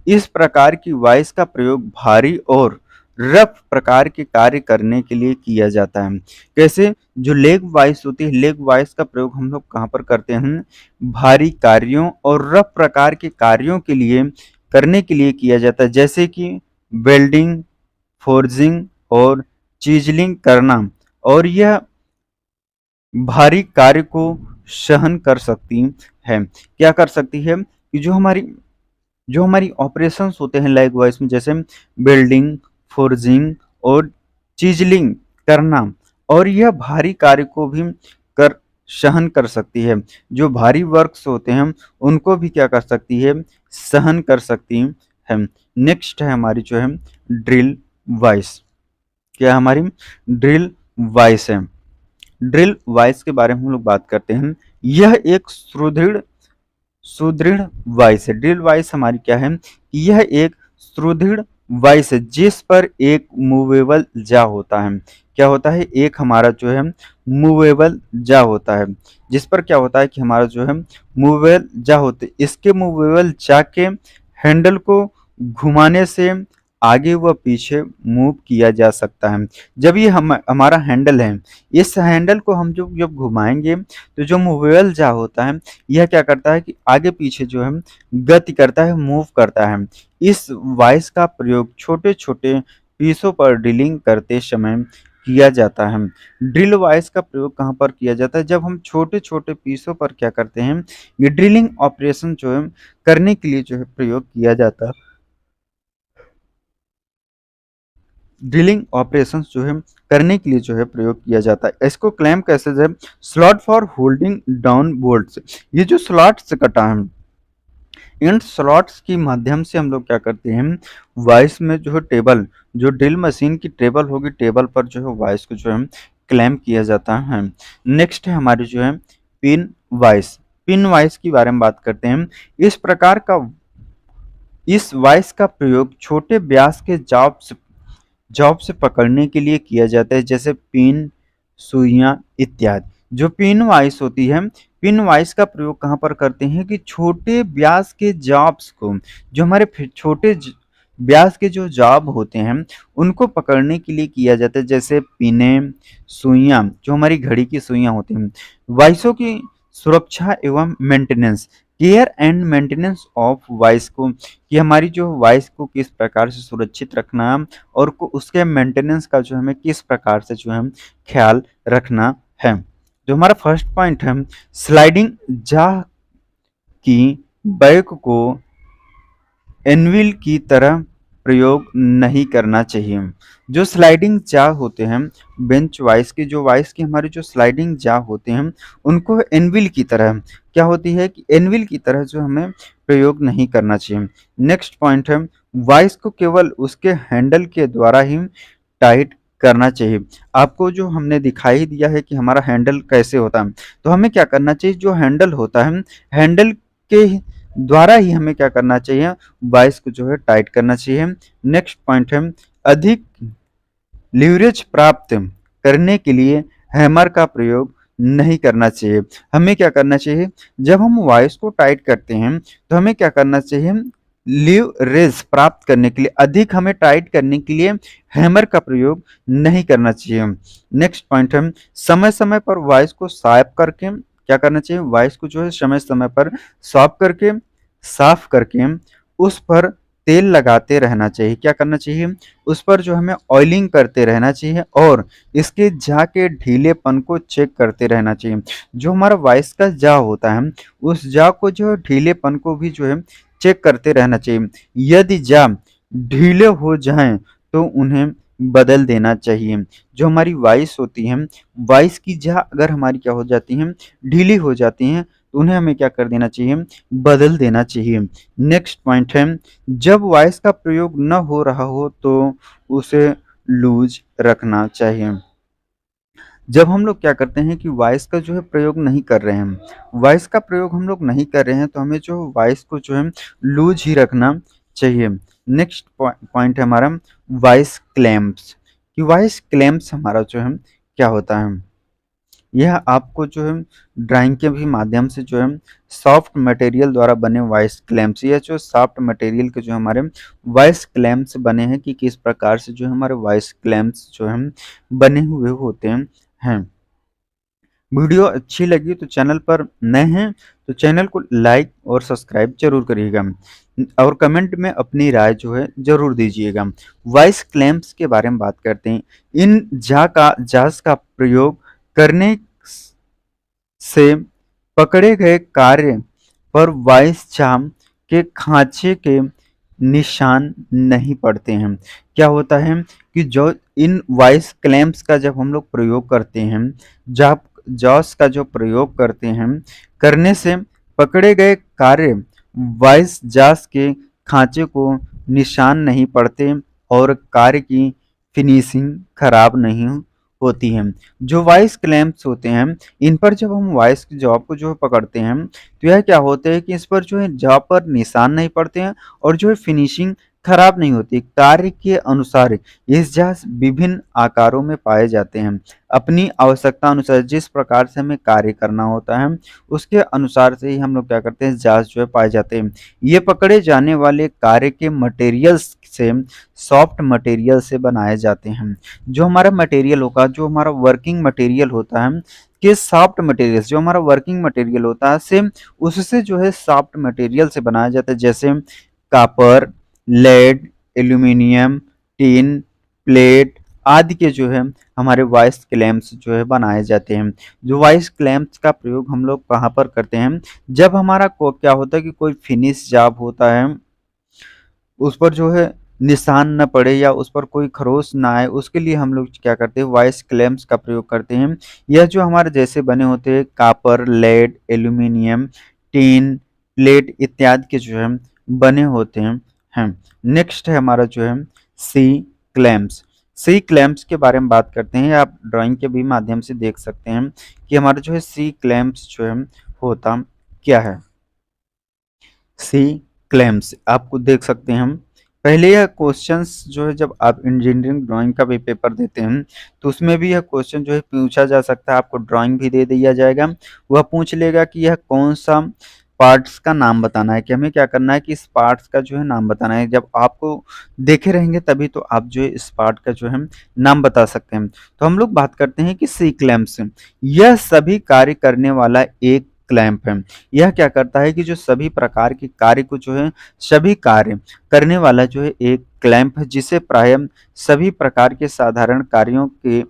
[SPEAKER 1] इस प्रकार की वाइस का प्रयोग भारी और रफ प्रकार के कार्य करने के लिए किया जाता है। कैसे? जो लेग वाइस होती है, लेग वाइस का प्रयोग हम लोग कहाँ पर करते हैं? भारी कार्यों और रफ प्रकार के कार्यों के लिए करने के लिए किया जाता है, जैसे कि वेल्डिंग, फोर्जिंग और चीजलिंग करना। और यह भारी कार्य को सहन कर सकती है। क्या कर सकती है? कि जो हमारी ऑपरेशंस होते हैं लैग वाइज में, जैसे बिल्डिंग, फोर्जिंग और चीजलिंग करना, और यह भारी कार्य को भी कर सहन कर सकती है। जो भारी वर्क्स होते हैं उनको भी क्या कर सकती है? सहन कर सकती है। नेक्स्ट है हमारी जो है ड्रिल वाइस। क्या हमारी ड्रिल वाइस है? ड्रिल वाइस के बारे में हम लोग बात करते हैं। यह एक सुदृढ़ सुदृढ़ वाइस है। ड्रिल वाइस हमारी क्या है? यह एक सुदृढ़ वाइस है जिस पर एक मूवेबल जा होता है। क्या होता है? एक हमारा जो है मूवेबल जा होता है, जिस पर क्या होता है कि हमारा जो है मूवेबल जा होते, इसके मूवेबल जा के हैंडल को घुमाने से आगे व पीछे मूव किया जा सकता है। जब ये हमारा हैंडल है, इस हैंडल को हम जब घुमाएंगे तो जो मूवेबल जा होता है, यह क्या करता है कि आगे पीछे जो है गति करता है, मूव करता है। इस वाइस का प्रयोग छोटे छोटे पीसों पर ड्रिलिंग करते समय किया जाता है। ड्रिल वाइस का प्रयोग कहाँ पर किया जाता है? जब हम छोटे छोटे पीसों पर क्या करते हैं, ये ड्रिलिंग ऑपरेशन जो है करने के लिए जो है प्रयोग किया जाता है। ड्रिलिंग ऑपरेशंस जो है करने के लिए जो है प्रयोग किया जाता है। इसको क्लेम कैसे है? Slot for holding down bolts. ये जो स्लॉट से कटा है, इन स्लॉट्स की माध्यम से हम लोग क्या करते हैं, वाइस में जो है टेबल, जो ड्रिल मशीन की टेबल होगी, टेबल पर जो है वाइस को जो है क्लैम किया जाता है। नेक्स्ट है हमारी जो है पिन वाइस। पिन वाइस के बारे में बात करते हैं। इस वाइस का प्रयोग छोटे व्यास के जॉब से पकड़ने के लिए किया जाता है, जैसे पिन, सुइयां इत्यादि। जो पिन वाइस होती है, पिन वाइस का प्रयोग कहाँ पर करते हैं कि छोटे व्यास के जॉब्स को, जो हमारे छोटे व्यास के जो जॉब होते हैं उनको पकड़ने के लिए किया जाता है, जैसे पिने, सुइयां, जो हमारी घड़ी की सुइयां होती हैं। वाइसों की सुरक्षा एवं maintenance, care and maintenance of vice को, कि हमारी जो वाइस को किस प्रकार से सुरक्षित रखना और उसके मेंटेनेंस का जो हमें किस प्रकार से जो है ख्याल रखना है। जो हमारा फर्स्ट पॉइंट है, स्लाइडिंग जा की बैक को एनविल की तरह प्रयोग नहीं करना चाहिए। जो स्लाइडिंग जा होते हैं बेंच वाइस की, जो वाइस की हमारी जो स्लाइडिंग जा होते हैं उनको एनविल की तरह, क्या होती है कि एनविल की तरह जो हमें प्रयोग नहीं करना चाहिए। नेक्स्ट पॉइंट है, वाइस को केवल उसके हैंडल के द्वारा ही टाइट करना चाहिए। आपको जो हमने दिखाई दिया है कि हमारा हैंडल कैसे होता है, तो हमें क्या करना चाहिए, जो हैंडल होता है हैंडल के द्वारा ही हमें क्या करना चाहिए, वाइस को जो है टाइट करना चाहिए। नेक्स्ट पॉइंट है, अधिक लीवरेज प्राप्त करने के लिए हैमर का प्रयोग नहीं करना चाहिए। हमें क्या करना चाहिए, जब हम वॉइस को टाइट करते हैं तो हमें क्या करना चाहिए, लीवरेज प्राप्त करने के लिए, अधिक हमें टाइट करने के लिए हैमर का प्रयोग नहीं करना चाहिए। नेक्स्ट पॉइंट है, समय समय पर वॉइस को साफ करके क्या करना चाहिए, वॉइस को जो है समय समय पर साफ करके उस पर तेल लगाते रहना चाहिए। क्या करना चाहिए, उस पर जो हमें ऑयलिंग करते रहना चाहिए और इसके जा के ढीलेपन को चेक करते रहना चाहिए। जो हमारा वॉइस का जा होता है, उस जा को जो है ढीलेपन को भी जो है चेक करते रहना चाहिए। यदि जा ढीले हो जाएं तो उन्हें बदल देना चाहिए। जो हमारी वॉइस होती है, वॉइस की जा अगर हमारी क्या हो जाती है, ढीली हो जाती हैं, तो उन्हें हमें क्या कर देना चाहिए, बदल देना चाहिए। नेक्स्ट पॉइंट है, जब वॉइस का प्रयोग न हो रहा हो तो उसे लूज रखना चाहिए। जब हम लोग क्या करते हैं कि वॉइस का जो है प्रयोग नहीं कर रहे हैं, वॉइस का प्रयोग हम लोग नहीं कर रहे हैं, तो हमें जो वॉइस को जो है लूज ही रखना चाहिए। नेक्स्ट पॉइंट है हमारा वॉइस क्लेम्स, कि वॉइस क्लेम्स हमारा जो है क्या होता है, यह आपको जो है ड्राइंग के भी माध्यम से जो है सॉफ्ट मटेरियल द्वारा बने वॉइस क्लेम्स, यह जो सॉफ्ट मटेरियल के जो हमारे वॉइस क्लेम्स बने हैं, कि किस प्रकार से जो है हमारे वॉइस क्लेम्स जो है बने हुए होते हैं। वीडियो अच्छी लगी तो चैनल पर नए हैं तो चैनल को लाइक और सब्सक्राइब जरूर करिएगा और कमेंट में अपनी राय जो है जरूर दीजिएगा। वॉइस क्लेम्स के बारे में बात करते हैं। इन जास का प्रयोग करने से पकड़े गए कार्य पर वॉइस चार्म के खांचे के निशान नहीं पड़ते हैं। क्या होता है कि जो इन वॉइस क्लेम्स का जब हम लोग प्रयोग करते हैं, जब जॉस का जो प्रयोग करते हैं, करने से पकड़े गए कार्य वॉइस जॉस के खांचे को निशान नहीं पड़ते और कार्य की फिनिशिंग खराब नहीं होती है। जो वॉइस क्लेम्स होते हैं, इन पर जब हम वॉइस की जॉब को जो है पकड़ते हैं, तो यह क्या होता है कि इस पर जो है जॉब पर निशान नहीं पड़ते हैं और जो है फिनिशिंग खराब नहीं होती। कार्य के अनुसार इस जहाज विभिन्न आकारों में पाए जाते हैं। अपनी आवश्यकता अनुसार जिस प्रकार से हमें कार्य करना होता है, उसके अनुसार से ही हम लोग क्या करते हैं, जहाज जो है पाए जाते हैं। ये पकड़े जाने वाले कार्य के मटेरियल्स से सॉफ्ट मटेरियल से बनाए जाते हैं। जो हमारा मटेरियल होगा, जो हमारा वर्किंग मटेरियल होता है, कि सॉफ्ट मटेरियल जो हमारा वर्किंग मटेरियल होता है, सेम उससे जो है सॉफ्ट मटेरियल से बनाया जाता है। जैसे copper, lead, aluminium, tin, plate आदि के जो है हमारे वॉइस क्लैम्प्स जो है बनाए जाते हैं। जो वॉइस क्लैम्प्स का प्रयोग हम लोग कहाँ पर करते हैं, जब हमारा को क्या होता है कि कोई फिनिश जॉब होता है, उस पर जो है निशान न पड़े या उस पर कोई खरोच ना आए, उसके लिए हम लोग क्या करते हैं, वॉइस क्लैम्प्स का प्रयोग करते हैं। यह जो हमारे जैसे बने होते हैं copper, lead, aluminium, tin, plate इत्यादि के जो है बने होते हैं। नेक्स्ट है हमारा जो है सी क्लैम्प्स। सी क्लैम्प्स के बारे में बात करते हैं। आप ड्राइंग के भी माध्यम से देख सकते हैं कि हमारा जो है सी क्लैम्प्स जो है होता क्या है। सी क्लेम्स आपको देख सकते हैं हम। पहले यह क्वेश्चंस जो है जब आप इंजीनियरिंग ड्राइंग का भी पेपर देते हैं, तो उसमें भी यह क्वेश्चन जो है पूछा जा सकता है। आपको ड्राइंग भी दे दिया जाएगा, वह पूछ लेगा कि यह कौन सा पार्ट्स का नाम बताना है, कि हमें क्या करना है कि इस पार्ट्स का जो है नाम बताना है। जब आपको देखे रहेंगे तभी तो आप जो है इस पार्ट का जो है नाम बता सकते हैं। तो हम लोग बात करते हैं कि सी क्लैम्प्स, यह सभी कार्य करने वाला एक क्लैंप है। यह क्या करता है कि जो सभी प्रकार के कार्य को जो है सभी कार्य करने वाला जो है एक क्लैंप है, जिसे प्राय सभी प्रकार के साधारण कार्यों के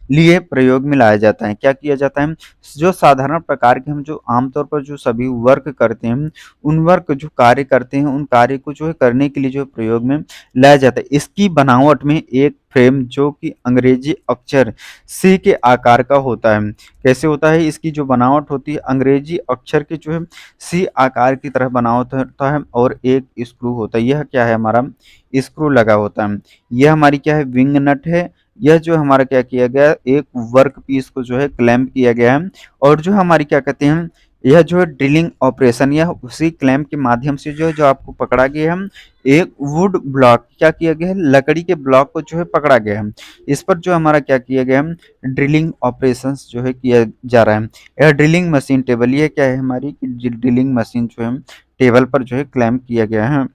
[SPEAKER 1] लिए प्रयोग में लाया जाता है। क्या किया जाता है, जो साधारण प्रकार के हम जो आमतौर पर जो सभी वर्क करते हैं, उन वर्क जो कार्य करते हैं, उन कार्य को जो है करने के लिए जो प्रयोग में लाया जाता है। इसकी बनावट में एक फ्रेम जो कि अंग्रेजी अक्षर सी के आकार का होता है। कैसे होता है, इसकी जो बनावट होती है अंग्रेजी अक्षर के जो है सी आकार की तरह बनावट होता है और एक स्क्रू होता है। यह क्या है, हमारा स्क्रू लगा होता है। यह हमारी क्या है, विंग नट है। यह जो हमारा क्या किया गया, एक वर्क पीस को जो है क्लैंप किया गया है और जो हमारी क्या कहते हैं, यह जो है ड्रिलिंग ऑपरेशन, यह उसी क्लैंप के माध्यम से जो है जो आपको पकड़ा गया है, एक वुड ब्लॉक क्या किया गया है, लकड़ी के ब्लॉक को जो है पकड़ा गया है। इस पर जो हमारा क्या किया गया है, ड्रिलिंग ऑपरेशंस जो है किया जा रहा है। यह ड्रिलिंग मशीन टेबल, ये क्या है हमारी ड्रिलिंग मशीन जो है टेबल पर जो है क्लैंप किया गया है।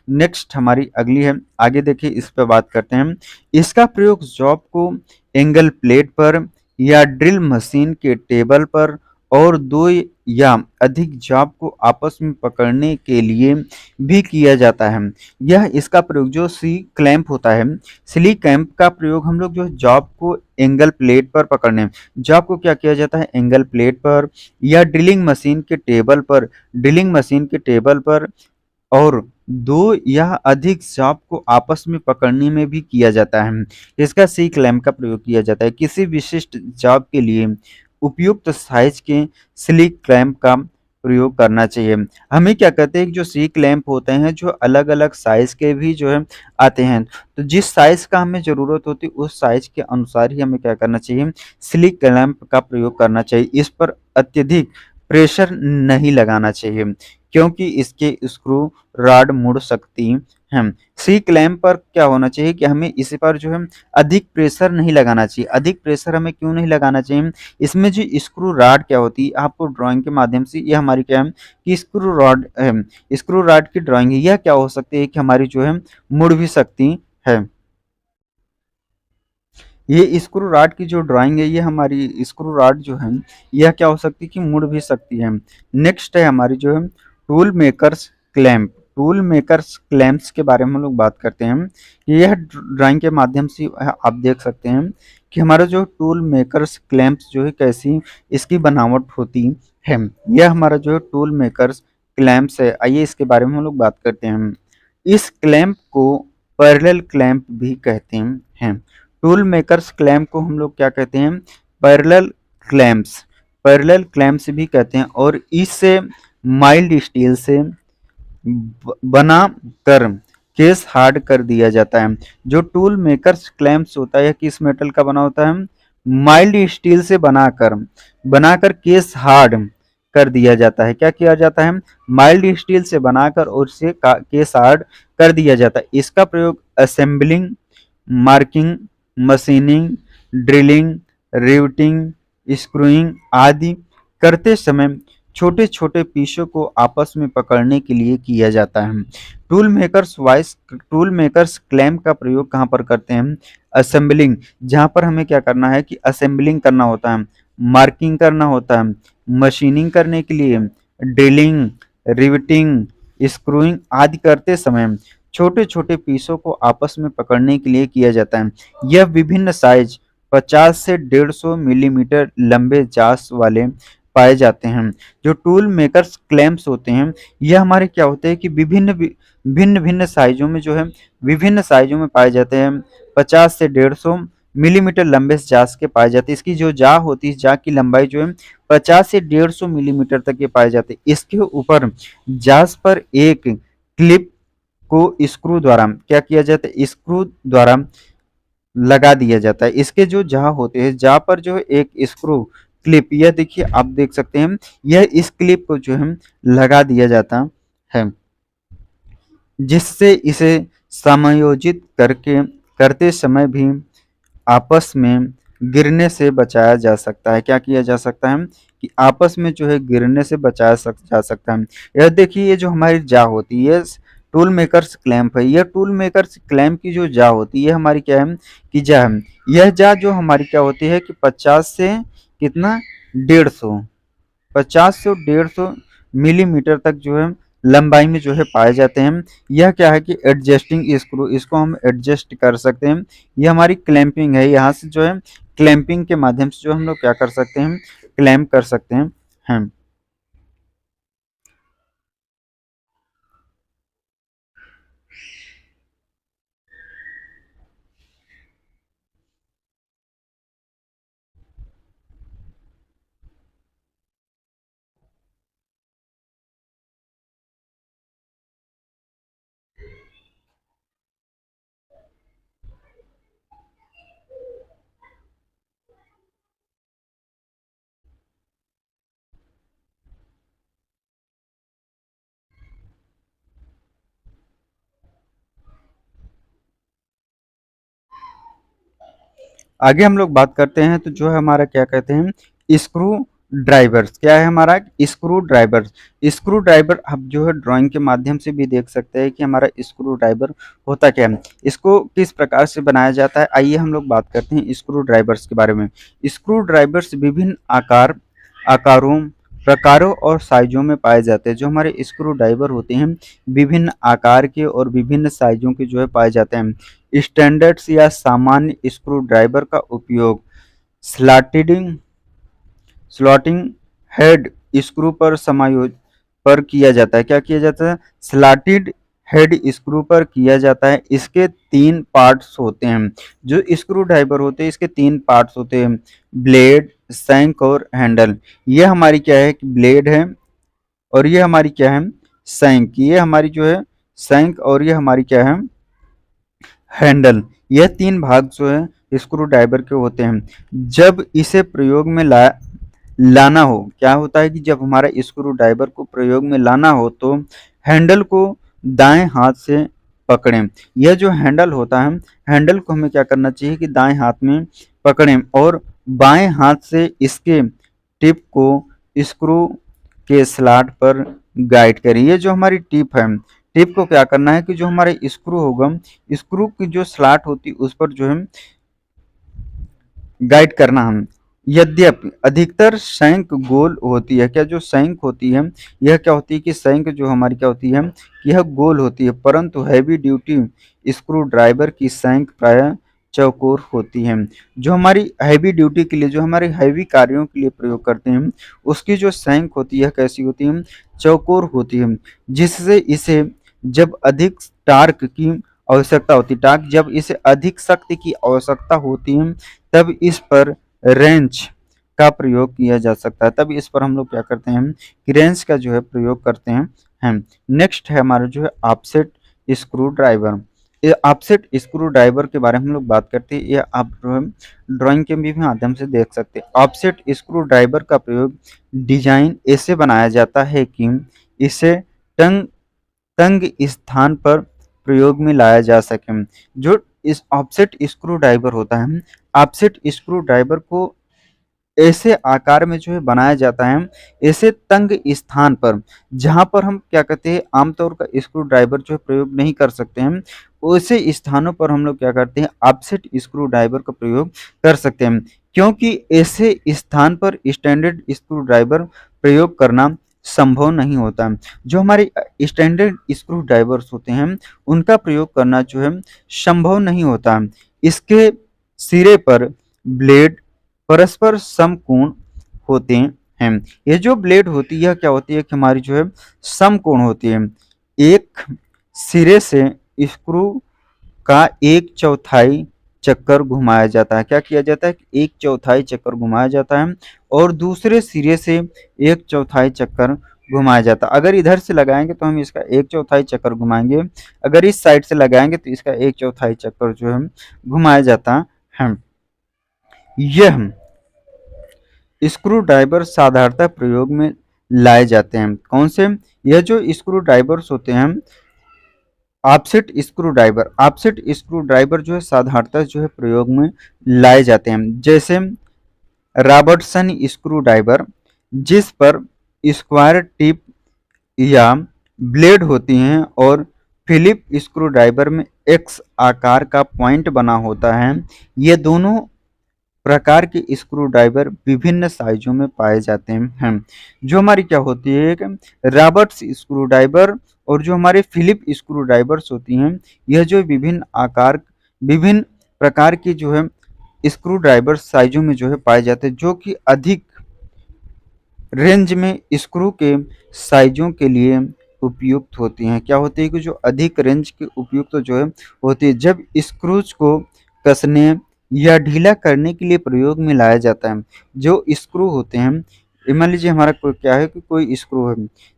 [SPEAKER 1] नेक्स्ट हमारी अगली है, आगे देखिए इस पर बात करते हैं। इसका प्रयोग जॉब को एंगल प्लेट पर या ड्रिल मशीन के टेबल पर और दो या अधिक जॉब को आपस में पकड़ने के लिए भी किया जाता है। यह इसका प्रयोग जो सी क्लैंप होता है, स्ली क्लैंप का प्रयोग हम लोग जो है जॉब को एंगल प्लेट पर पकड़ने, जॉब को क्या किया जाता है एंगल प्लेट पर या ड्रिलिंग मशीन के टेबल पर और दो या अधिक जॉब को आपस में पकड़ने में भी किया जाता है। इसका सी क्लैंप का प्रयोग किया जाता है। किसी विशिष्ट जॉब के लिए उपयुक्त साइज के स्लिक क्लैंप का प्रयोग करना चाहिए। हमें क्या कहते हैं कि जो सी क्लैंप होते हैं जो अलग-अलग साइज के भी जो है आते हैं। तो जिस साइज का हमें ज़रूरत होती है उस साइज के अनुसार ही हमें क्या करना चाहिए, स्लिक क्लैंप का प्रयोग करना चाहिए। इस पर अत्यधिक प्रेशर नहीं लगाना चाहिए क्योंकि इसके स्क्रू रॉड मुड़ सकती हैं। सी क्लैंप पर क्या होना चाहिए कि हमें इस पर जो है अधिक प्रेशर नहीं लगाना चाहिए। अधिक प्रेशर हमें क्यों नहीं लगाना चाहिए? इसमें जो स्क्रू रॉड क्या होती है आपको ड्राइंग के माध्यम से ये हमारी क्या है कि स्क्रू रॉड की ड्राइंग है। यह क्या हो सकती है कि हमारी जो है मुड़ भी सकती है। ये स्क्रू रॉड की जो ड्राइंग है ये हमारी स्क्रू रॉड जो है यह क्या हो सकती है कि मुड़ भी सकती है। नेक्स्ट है हमारी जो है tool makers clamp. Tool makers clamps के बारे में हम लोग बात करते हैं। यह ड्राइंग के माध्यम से आप देख सकते हैं कि हमारा जो टूल मेकर्स क्लैंप्स जो है कैसी इसकी बनावट होती है। यह हमारा जो है टूल मेकर्स क्लैंप्स है। आइए इसके बारे में हम लोग बात करते हैं। इस क्लैंप को पैरेलल क्लैंप भी कहते हैं। टूल मेकर्स क्लैंप को हम लोग क्या कहते हैं, पैरेलल क्लैंप्स, पैरेलल क्लैंप्स भी कहते हैं। और इससे माइल्ड स्टील से बना कर केस हार्ड कर दिया जाता है। जो टूल मेकर्स क्लैंप्स होता है किस मेटल का बना होता है, माइल्ड स्टील से बनाकर केस हार्ड कर दिया जाता है। क्या किया जाता है, माइल्ड स्टील से बनाकर और उसे केस हार्ड कर दिया जाता है। इसका प्रयोग assembling, marking, machining, drilling, riveting, screwing आदि करते समय छोटे-छोटे पीसों को आपस में पकड़ने के लिए किया जाता है। टूल मेकर्स क्लैंप का प्रयोग कहाँ पर करते हैं, असेंबलिंग, जहाँ पर हमें क्या करना है कि असेंबलिंग करना होता है, मार्किंग करना होता है, मशीनिंग करने के लिए, ड्रिलिंग, रिवेटिंग, स्क्रूइंग आदि करते समय छोटे-छोटे पीसों को आपस में पकड़ने के लिए किया जाता है। यह विभिन्न साइज 50 से 150 मिलीमीटर लंबे जास वाले पाए जाते हैं। जो टूल मेकर्स क्लैंप्स होते हैं, यह हमारे क्या होते हैं कि भिन्न-भिन्न साइज़ों में जो है विभिन्न साइज़ों में पाए जाते हैं। 50 से 150 मिलीमीटर लंबे जास के पाए जाते हैं। इसकी जो जाह होती है, जाह की लंबाई जो है 50 से 150 मिलीमीटर तक के पाए जाते हैं। इसके ऊपर जास पर एक क्लिप को स्क्रू द्वारा क्या किया जाता है, स्क्रू द्वारा लगा दिया जाता है। इसके जो जहाँ होते हैं, जहाँ पर जो है एक स्क्रू क्लिप, यह देखिए आप देख सकते हैं, यह इस क्लिप को जो है लगा दिया जाता है, जिससे इसे समायोजित करके करते समय भी आपस में गिरने से बचाया जा सकता है। क्या किया जा सकता है कि आपस में जो है गिरने से जा सकता है। यह देखिए ये जो हमारी जा होती है, टूल मेकर्स क्लैंप है। यह टूल मेकर्स क्लैंप की जो जा होती है, ये हमारी क्या है कि जा है। यह जा जो हमारी क्या होती है कि 50 से कितना 150, 50 से 150 मिलीमीटर तक जो है लंबाई में जो है पाए जाते हैं। यह क्या है कि एडजस्टिंग स्क्रू, इसको हम एडजस्ट कर सकते हैं। ये हमारी क्लैंपिंग है, यहाँ से जो है क्लैंपिंग के माध्यम से जो हम लोग क्या कर सकते हैं, क्लैंप कर सकते हैं। आगे हम लोग बात करते हैं तो जो है हमारा क्या कहते हैं, स्क्रू ड्राइवर्स। क्या है हमारा, स्क्रू ड्राइवर्स। स्क्रू ड्राइवर आप जो है ड्राइंग के माध्यम से भी देख सकते हैं कि हमारा स्क्रू ड्राइवर होता क्या है, इसको किस प्रकार से बनाया जाता है। आइए हम लोग बात करते हैं स्क्रू ड्राइवर्स के बारे में। स्क्रू ड्राइवर्स विभिन्न आकारों, प्रकारों और साइजों में पाए जाते हैं। जो हमारे स्क्रू ड्राइवर होते हैं विभिन्न आकार के और विभिन्न साइजों के जो है पाए जाते हैं। स्टैंडर्ड्स या सामान्य स्क्रू ड्राइवर का उपयोग स्लॉटिंग स्लॉटिंग हेड स्क्रू पर किया जाता है। क्या किया जाता है, स्लॉटेड हेड स्क्रू पर किया जाता है। इसके 3 पार्ट्स होते हैं। जो स्क्रू ड्राइवर होते हैं इसके 3 पार्ट्स होते हैं, ब्लेड, शैंक और हैंडल। ये हमारी क्या है कि ब्लेड है, और ये हमारी क्या है, शैंक। ये हमारी जो है शैंक, और ये हमारी क्या है, हैंडल। यह 3 भाग जो है स्क्रू ड्राइवर के होते हैं। जब इसे प्रयोग में लाना हो, क्या होता है कि जब हमारा स्क्रू ड्राइवर को प्रयोग में लाना हो तो हैंडल को दाएं हाथ से पकड़ें। यह जो हैंडल होता है, हैंडल को हमें क्या करना चाहिए कि दाएं हाथ में पकड़ें और बाएं हाथ से इसके टिप को स्क्रू के स्लॉट पर गाइड करें। ये जो हमारी टिप है, टिप को क्या करना है कि जो हमारे स्क्रू होगा, स्क्रू की जो स्लॉट होती है उस पर जो है गाइड करना हम। यद्यपि अधिकतर शैंक गोल होती है। क्या जो शैंक होती है, यह क्या होती है कि शैंक जो हमारी क्या होती है, यह गोल होती है, परंतु हैवी ड्यूटी स्क्रू ड्राइवर की शैंक प्रायः चौकोर होती है। जो हमारी हैवी ड्यूटी के लिए, जो हमारे हैवी कार्यों के लिए प्रयोग करते हैं, उसकी जो शैंक होती है कैसी होती है, चौकोर होती है, जिससे इसे जब अधिक टार्क की आवश्यकता होती, टार्क जब इसे अधिक शक्ति की आवश्यकता होती है तब इस पर रेंच का प्रयोग किया जा सकता है। तब इस पर हम लोग क्या करते हैं कि रेंच का जो है प्रयोग करते हैं। नेक्स्ट है हमारा जो है ऑफसेट स्क्रू ड्राइवर। ये ऑफसेट स्क्रू ड्राइवर के बारे में हम लोग बात करते हैं। ये आप ड्राइंग के भी माध्यम से देख सकते हैं। ऑफसेट स्क्रू ड्राइवर का प्रयोग डिजाइन ऐसे बनाया जाता है कि इसे तंग तंग स्थान पर प्रयोग में लाया जा सके। जो इस ऑफसेट स्क्रू ड्राइवर होता है, ऑफसेट स्क्रू ड्राइवर को ऐसे आकार में जो है बनाया जाता है, ऐसे तंग स्थान पर जहां पर हम क्या कहते हैं आमतौर का स्क्रू ड्राइवर जो है प्रयोग नहीं कर सकते हैं, ऐसे स्थानों पर हम लोग क्या करते हैं ऑफसेट स्क्रू ड्राइवर का प्रयोग कर सकते हैं। क्योंकि ऐसे स्थान पर स्टैंडर्ड स्क्रू ड्राइवर प्रयोग करना संभव नहीं होता। जो हमारे स्टैंडर्ड स्क्रू ड्राइवर्स होते हैं उनका प्रयोग करना जो है संभव नहीं होता। इसके सिरे पर ब्लेड परस्पर समकोण होते हैं। ये जो ब्लेड होती है क्या होती है कि हमारी जो है समकोण होती है। एक सिरे से स्क्रू का 1/4 चक्कर घुमाया जाता है। क्या किया जाता है, 1/4 चक्कर घुमाया जाता है, और दूसरे सिरे से 1/4 चक्कर घुमाया जाता है। अगर इधर से लगाएंगे तो हम इसका 1/4 चक्कर घुमाएंगे, अगर इस साइड से लगाएंगे तो इसका 1/4 चक्कर जो है घुमाया जाता है। यह स्क्रू ड्राइवर साधारणतः प्रयोग में लाए जाते हैं। कौन से, यह जो स्क्रू ड्राइवर्स होते हैं offset screw driver, offset screw driver जो है साधारणतः जो है प्रयोग में लाए जाते हैं। जैसे रॉबर्टसन स्क्रू ड्राइवर जिस पर स्क्वायर टिप या ब्लेड होती हैं, और फिलिप स्क्रू ड्राइवर में एक्स आकार का पॉइंट बना होता है। ये दोनों प्रकार के स्क्रू ड्राइवर विभिन्न साइजों में पाए जाते हैं। जो हमारी क्या होती है एक रॉबर्ट्स स्क्रू ड्राइवर और जो हमारे फिलिप स्क्रू ड्राइवर्स होती हैं, यह जो विभिन्न आकार, विभिन्न प्रकार की जो है स्क्रू ड्राइवर साइजों में जो है पाए जाते हैं, जो कि अधिक रेंज में स्क्रू के साइजों के लिए उपयुक्त होती हैं। क्या होती है कि जो अधिक रेंज के उपयुक्त जो है होती है, जब स्क्रूज को कसने या ढीला करने के लिए प्रयोग में लाया जाता है। जो स्क्रू होते हैं, मान लीजिए हमारा कोई क्या है कि कोई स्क्रू है,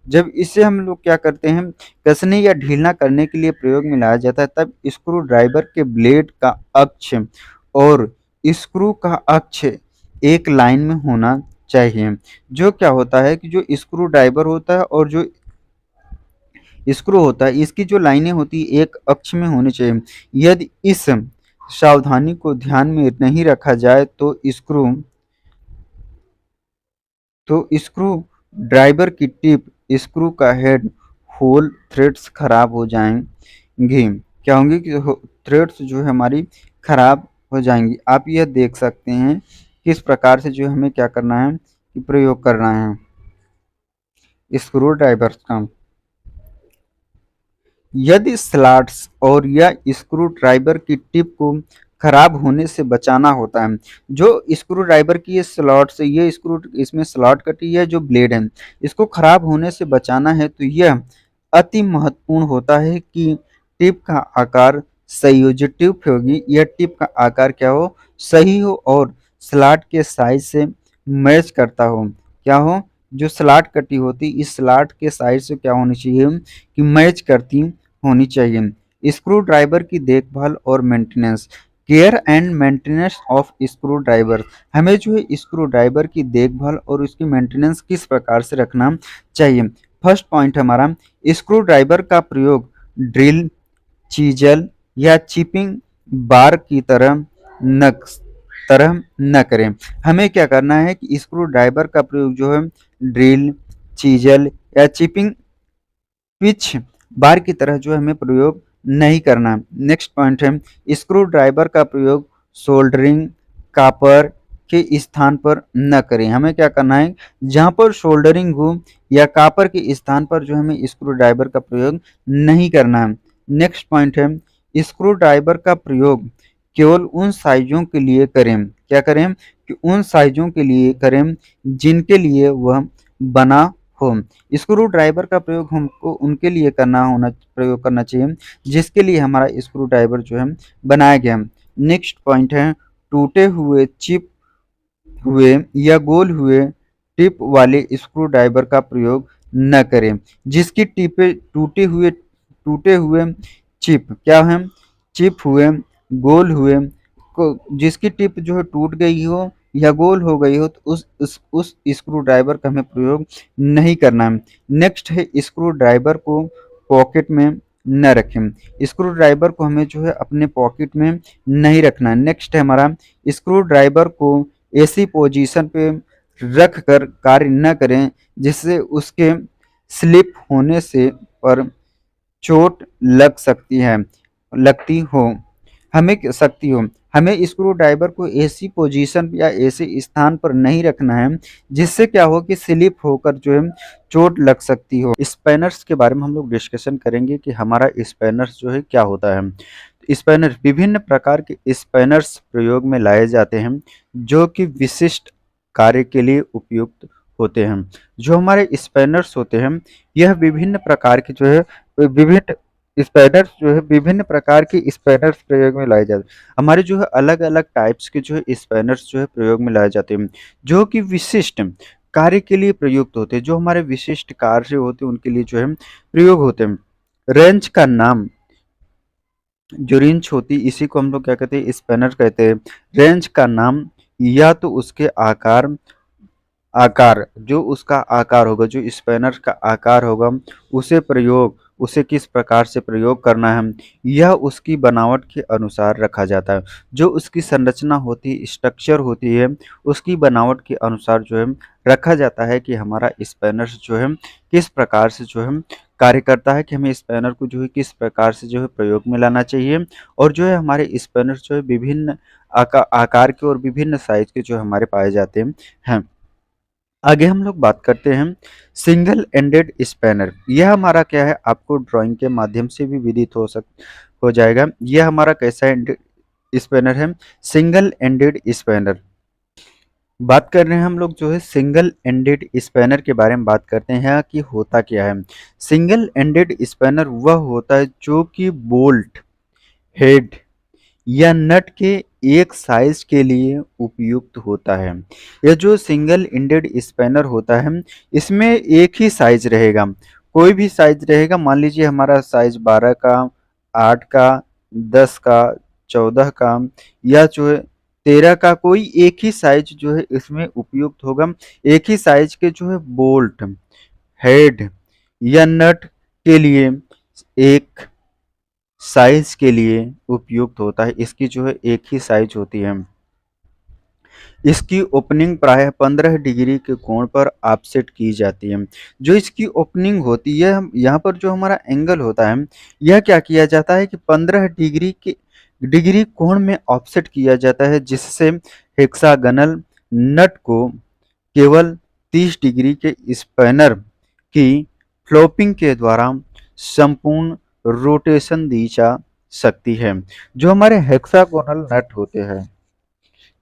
[SPEAKER 1] जब इसे हम लोग क्या करते हैं कसने या ढीला करने के लिए प्रयोग में लाया जाता है, तब स्क्रू ड्राइवर के ब्लेड का अक्ष और स्क्रू का अक्ष एक लाइन में होना चाहिए। जो क्या होता है कि जो स्क्रू ड्राइवर होता है और जो स्क्रू होता है, इसकी जो लाइनें होती है एक अक्ष में होनी चाहिए। यदि इस सावधानी को ध्यान में नहीं रखा जाए तो स्क्रू ड्राइवर की टिप, स्क्रू का हेड, होल, थ्रेड्स खराब हो जाएंगी। क्या होंगी कि थ्रेड्स जो है हमारी खराब हो जाएंगी। आप यह देख सकते हैं किस प्रकार से जो हमें क्या करना है कि प्रयोग करना है स्क्रू ड्राइवर का। यदि स्लॉट्स और या स्क्रू ड्राइवर की टिप को खराब होने से बचाना होता है, जो स्क्रू ड्राइवर की ये स्लॉट्स, ये स्क्रू इसमें स्लॉट कटी है, जो ब्लेड है इसको खराब होने से बचाना है, तो यह अति महत्वपूर्ण होता है कि टिप का आकार सही हो। जो टिप होगी यह टिप का आकार क्या हो, सही हो और स्लॉट के साइज से मैच करता हो। क्या हो, जो स्लॉट कटी होती इस स्लॉट के साइज से क्या होनी चाहिए कि मैच करती होनी चाहिए। स्क्रू ड्राइवर की देखभाल और maintenance, care and maintenance of screw driver, हमें जो है स्क्रू ड्राइवर की देखभाल और उसकी मेंटेनेंस किस प्रकार से रखना चाहिए। फर्स्ट पॉइंट हमारा, स्क्रू ड्राइवर का प्रयोग ड्रिल, चीजल या चिपिंग बार की तरह न करें। हमें क्या करना है कि स्क्रू ड्राइवर का प्रयोग जो है ड्रिल, चीजल या चिपिंग पिच बार की तरह जो हमें प्रयोग नहीं करना। नेक्स्ट पॉइंट है, स्क्रू ड्राइवर का प्रयोग सोल्डरिंग कापर के स्थान पर न करें। हमें क्या करना है, जहां पर सोल्डरिंग हो या कापर के स्थान पर जो हमें स्क्रू ड्राइवर का प्रयोग नहीं करना है। नेक्स्ट पॉइंट है, स्क्रू ड्राइवर का प्रयोग केवल उन साइजों के लिए करें। क्या करें कि उन साइजों के लिए करें जिनके लिए वह बना हो। स्क्रू ड्राइवर का प्रयोग हमको उनके लिए प्रयोग करना चाहिए जिसके लिए हमारा स्क्रू ड्राइवर जो है बनाया गया। नेक्स्ट पॉइंट है, टूटे हुए, चिप हुए या गोल हुए टिप वाले स्क्रू ड्राइवर का प्रयोग न करें। जिसकी टिपे टूटे हुए चिप क्या है, चिप हुए, गोल हुए जिसकी टिप जो है टूट गई हो या गोल हो गई हो, तो उस स्क्रू ड्राइवर का हमें प्रयोग नहीं करना है। नेक्स्ट है, स्क्रू ड्राइवर को पॉकेट में न रखें। स्क्रू ड्राइवर को हमें जो है अपने पॉकेट में नहीं रखना है। नेक्स्ट है हमारा, स्क्रू ड्राइवर को ऐसी पोजीशन पे रख कर कार्य न करें जिससे उसके स्लिप होने से पर चोट लगती हो हमें सकती हो। हमें स्क्रू ड्राइवर को ऐसी पोजीशन या ऐसे स्थान पर नहीं रखना है जिससे क्या हो कि स्लिप होकर जो है चोट लग सकती हो। स्पैनर्स के बारे में हम लोग डिस्कशन करेंगे कि हमारा स्पैनर्स जो है क्या होता है। स्पैनर, विभिन्न प्रकार के स्पैनर्स प्रयोग में लाए जाते हैं जो कि विशिष्ट कार्य के लिए उपयुक्त होते हैं। जो हमारे स्पैनर्स होते हैं यह विभिन्न प्रकार के जो है विभिन्न स्पैनर्स जो है विभिन्न प्रकार के स्पैनर्स प्रयोग में लाए जाते हैं। हमारे जो है अलग अलग टाइप्स के जो है स्पैनर्स जो है प्रयोग में लाए जाते हैं जो कि विशिष्ट कार्य के लिए प्रयुक्त होते हैं। जो हमारे विशिष्ट कार्य होते हैं उनके लिए जो है प्रयोग होते हैं। रेंच का नाम, जो रेंच होती है इसी को हम लोग क्या कहते हैं, स्पैनर कहते हैं। रेंच का नाम या तो उसके आकार आकार जो उसका आकार होगा, जो स्पैनर का आकार होगा उसे किस प्रकार से प्रयोग करना है यह उसकी बनावट के अनुसार रखा जाता है। जो उसकी संरचना होती है, स्ट्रक्चर होती है, उसकी बनावट के अनुसार जो है रखा जाता है कि हमारा स्पैनर जो है किस प्रकार से जो है कार्य करता है, कि हमें स्पैनर को जो है किस प्रकार से जो है प्रयोग में लाना चाहिए। और जो है हमारे स्पैनर जो है विभिन्न आकार के और विभिन्न साइज के जो हमारे पाए जाते हैं। आगे हम लोग बात करते हैं सिंगल एंडेड स्पैनर। यह हमारा क्या है, आपको ड्राइंग के माध्यम से भी विदित हो जाएगा। यह हमारा कैसा स्पैनर है, सिंगल एंडेड स्पैनर। बात कर रहे हैं हम लोग जो है सिंगल एंडेड स्पैनर के बारे में बात करते हैं कि होता क्या है। सिंगल एंडेड स्पैनर वह होता है जो कि बोल्ट, हेड या नट के एक साइज के लिए उपयुक्त होता है। यह जो सिंगल एंडेड स्पैनर होता है इसमें एक ही साइज रहेगा, कोई भी साइज रहेगा। मान लीजिए हमारा साइज 12 का, 8 का, 10 का, 14 का या जो है 13 का, कोई एक ही साइज जो है इसमें उपयुक्त होगा। एक ही साइज के जो है बोल्ट, हेड या नट के लिए एक साइज के लिए उपयुक्त होता है। इसकी जो है एक ही साइज होती है। इसकी ओपनिंग प्रायः 15 डिग्री के कोण पर ऑफसेट की जाती है। जो इसकी ओपनिंग होती है, यहाँ पर जो हमारा एंगल होता है, यह क्या किया जाता है कि 15 डिग्री कोण में ऑफसेट किया जाता है, जिससे हेक्सागनल नट को केवल 30 डिग्री के स्पैनर की फ्लॉपिंग के द्वारा संपूर्ण रोटेशन दी जा सकती है। जो हमारे हेक्सागोनल नट होते हैं,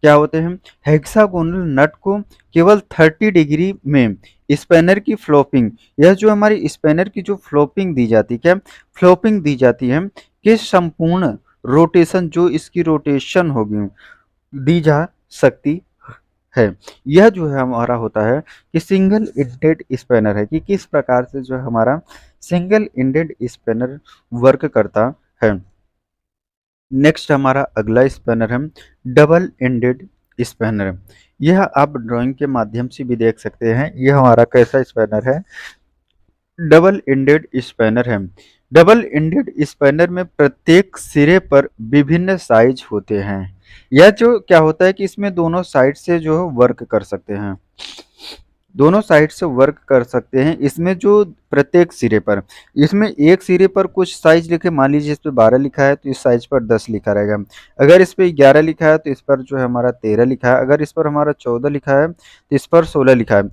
[SPEAKER 1] क्या होते हैं, हेक्सागोनल नट को केवल 30 डिग्री में स्पैनर की फ्लॉपिंग, यह जो हमारी स्पैनर की जो फ्लॉपिंग दी जाती है, क्या फ्लॉपिंग दी जाती है कि संपूर्ण रोटेशन, जो इसकी रोटेशन होगी, दी जा सकती है। यह जो है हमारा होता है कि सिंगल इंडेड स्पैनर है, कि किस प्रकार से जो है हमारा सिंगल इंडेड स्पैनर वर्क करता है। नेक्स्ट हमारा अगला स्पैनर है डबल एंडेड स्पैनर। यह आप ड्राइंग के माध्यम से भी देख सकते हैं। यह हमारा कैसा स्पैनर है, डबल एंडेड स्पैनर है। डबल एंडेड स्पैनर में प्रत्येक सिरे पर विभिन्न साइज होते हैं। यह जो क्या होता है कि इसमें दोनों साइड से जो है वर्क कर सकते हैं, दोनों साइड से वर्क कर सकते हैं। इसमें जो प्रत्येक सिरे पर, इसमें एक सिरे पर कुछ साइज लिखे, मान लीजिए इस पे 12 लिखा है तो इस साइज पर 10 लिखा रहेगा। अगर इस पे 11 लिखा है तो इस पर जो है हमारा 13 लिखा है। अगर इस पर हमारा 14 लिखा है तो इस पर 16 लिखा है।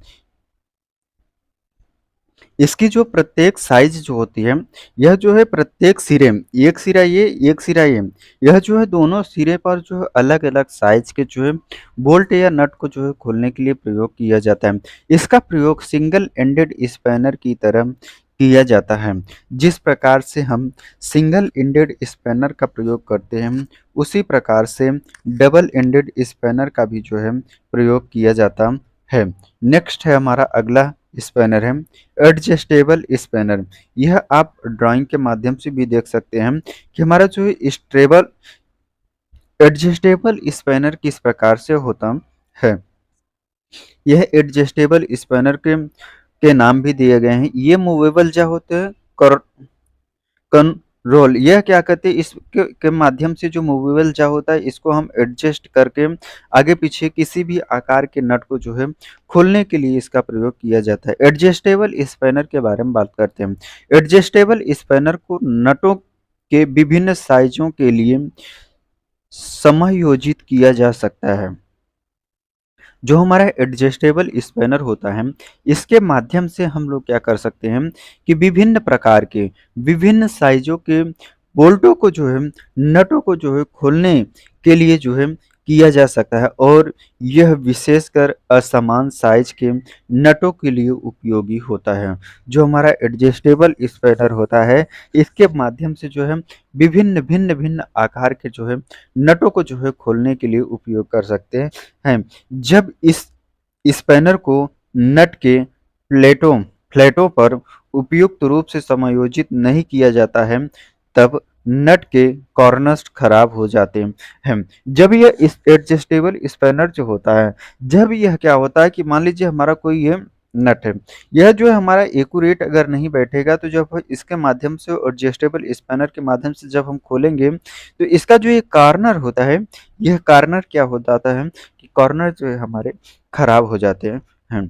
[SPEAKER 1] इसकी जो प्रत्येक साइज जो होती है, यह जो है प्रत्येक सिरे, एक सिरा ये, एक सिरा ये, यह जो है दोनों सिरे पर जो है अलग अलग साइज के जो है बोल्ट या नट को जो है खोलने के लिए प्रयोग किया जाता है। इसका प्रयोग सिंगल एंडेड स्पैनर की तरह किया जाता है। जिस प्रकार से हम सिंगल एंडेड स्पैनर का प्रयोग करते हैं, उसी प्रकार से डबल एंडेड स्पैनर का भी जो है प्रयोग किया जाता है। नेक्स्ट है हमारा अगला स्पैनर है एडजस्टेबल स्पैनर। यह आप ड्राइंग के माध्यम से भी देख सकते हैं कि हमारा जो है स्ट्रेबल एडजस्टेबल स्पैनर किस प्रकार से होता है। यह एडजस्टेबल स्पैनर के नाम भी दिए गए हैं। ये मूवेबल जो होते हैं, कंट्रोल, यह क्या कहते हैं, इसके माध्यम से जो मूवेबल जा होता है, इसको हम एडजस्ट करके आगे पीछे किसी भी आकार के नट को जो है खोलने के लिए इसका प्रयोग किया जाता है। एडजस्टेबल स्पैनर के बारे में बात करते हैं। एडजस्टेबल स्पैनर को नटों के विभिन्न साइजों के लिए समायोजित किया जा सकता है। जो हमारा एडजस्टेबल स्पैनर होता है, इसके माध्यम से हम लोग क्या कर सकते हैं कि विभिन्न प्रकार के, विभिन्न साइजों के बोल्टों को जो है, नटों को जो है खोलने के लिए जो है किया जा सकता है, और यह विशेषकर असमान साइज के नटों के लिए उपयोगी होता है। जो हमारा एडजस्टेबल स्पैनर होता है, इसके माध्यम से जो है विभिन्न भिन्न भिन्न आकार के जो है नटों को जो है खोलने के लिए उपयोग कर सकते हैं। जब इस स्पैनर को नट के फ्लैटों पर उपयुक्त रूप से समायोजित नहीं किया जाता है, तब नट के कॉर्नर्स खराब हो जाते हैं। जब यह इस एडजस्टेबल स्पैनर जो होता है, जब यह क्या होता है कि मान लीजिए हमारा कोई ये नट है, यह जो है हमारा एक्यूरेट अगर नहीं बैठेगा, तो जब इसके माध्यम से एडजस्टेबल स्पैनर के माध्यम से जब हम खोलेंगे, तो इसका जो ये कॉर्नर होता है, यह कॉर्नर क्या हो जाता है कि कॉर्नर जो है हमारे खराब हो जाते हैं।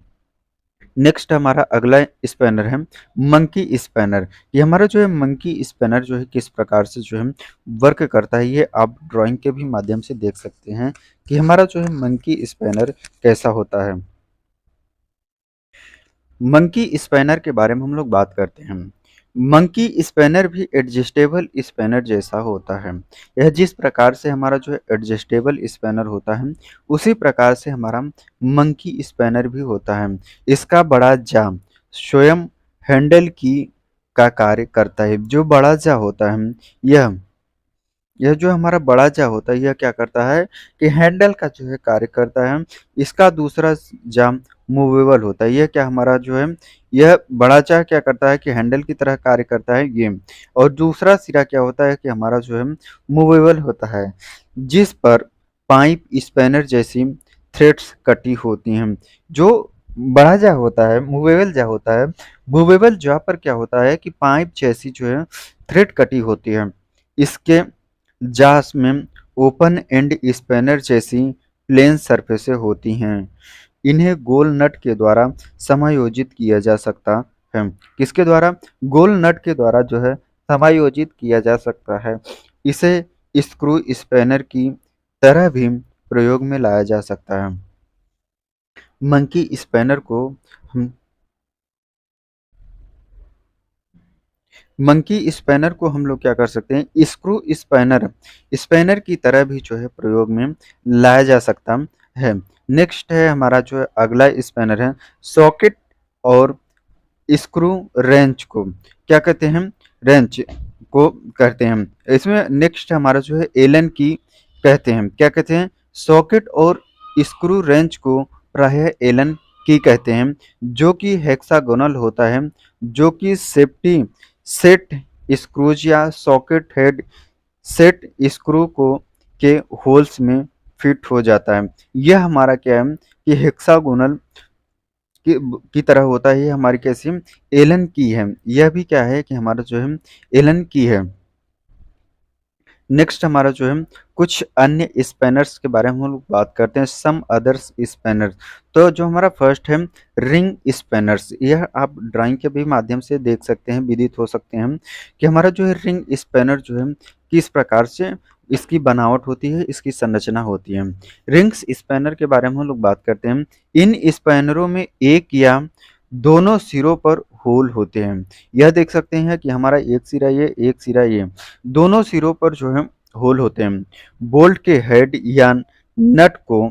[SPEAKER 1] नेक्स्ट हमारा अगला स्पैनर है मंकी स्पैनर। ये हमारा जो है मंकी स्पैनर जो है किस प्रकार से जो है वर्क करता है, ये आप ड्राइंग के भी माध्यम से देख सकते हैं कि हमारा जो है मंकी स्पैनर कैसा होता है। मंकी स्पैनर के बारे में हम लोग बात करते हैं। मंकी स्पैनर भी एडजस्टेबल स्पैनर जैसा होता है। यह जिस प्रकार से हमारा जो है एडजस्टेबल स्पैनर होता है, उसी प्रकार से हमारा मंकी स्पैनर भी होता है। इसका बड़ा जाम स्वयं हैंडल की का कार्य करता है। जो बड़ा जा होता है, यह जो हमारा बड़ा जा होता है, यह क्या करता है कि हैंडल का जो है कार्य करता है। इसका दूसरा जाम मूवेबल होता है। यह क्या हमारा जो है, यह बड़ा जा क्या करता है कि हैंडल की तरह कार्य करता है ये, और दूसरा सिरा क्या होता है कि हमारा जो है मूवेबल होता है, जिस पर पाइप स्पैनर जैसी थ्रेड्स कटी होती हैं। जो बड़ा जा होता है, मूवेबल जा होता है, मूवेबल जा पर क्या होता है कि पाइप जैसी जो है थ्रेड कटी होती है। इसके जास में ओपन एंड स्पैनर जैसी प्लेन सरफेसें होती हैं। इन्हें गोल नट के द्वारा समायोजित किया जा सकता है। किसके द्वारा? गोल नट के द्वारा जो है समायोजित किया जा सकता है। इसे स्क्रू स्पैनर की तरह भी प्रयोग में लाया जा सकता है। मंकी स्पैनर को हम मंकी स्पैनर को हम लोग क्या कर सकते हैं, स्क्रू स्पैनर स्पैनर की तरह भी जो है प्रयोग में लाया जा सकता है। नेक्स्ट है हमारा जो है अगला स्पैनर है सॉकेट और स्क्रू रेंच को क्या कहते हैं, रेंच को कहते हैं। इसमें नेक्स्ट हमारा जो है एलन की कहते हैं, क्या कहते हैं, सॉकेट और स्क्रू रेंच को प्रायः एलन की कहते हैं, जो कि हेक्सागोनल होता है, जो कि सेफ्टी सेट स्क्रूज या सॉकेट हेड सेट स्क्रू को के होल्स में फिट हो जाता है। यह हमारा क्या है कि हेक्सागोनल की की तरह होता है। ये हमारी कैसी एलन की है, यह भी क्या है कि हमारा जो है एलन की है। नेक्स्ट हमारा जो है कुछ अन्य स्पैनर्स के बारे में हम लोग बात करते हैं, सम अदर्स स्पैनर्स। तो जो हमारा फर्स्ट है रिंग स्पैनर्स, यह आप ड्राइंग के भी माध्यम से देख सकते हैं, विदित हो सकते हैं कि हमारा जो है रिंग स्पैनर जो है किस प्रकार से इसकी बनावट होती है, इसकी संरचना होती है। रिंग्स स्पैनर के बारे में हम लोग बात करते हैं। इन स्पैनरों में एक या दोनों सिरों पर होल होते हैं। यह देख सकते हैं कि हमारा एक सिरा ये, एक सिरा ये, दोनों सिरों पर जो है होल होते हैं। बोल्ट के हेड या नट को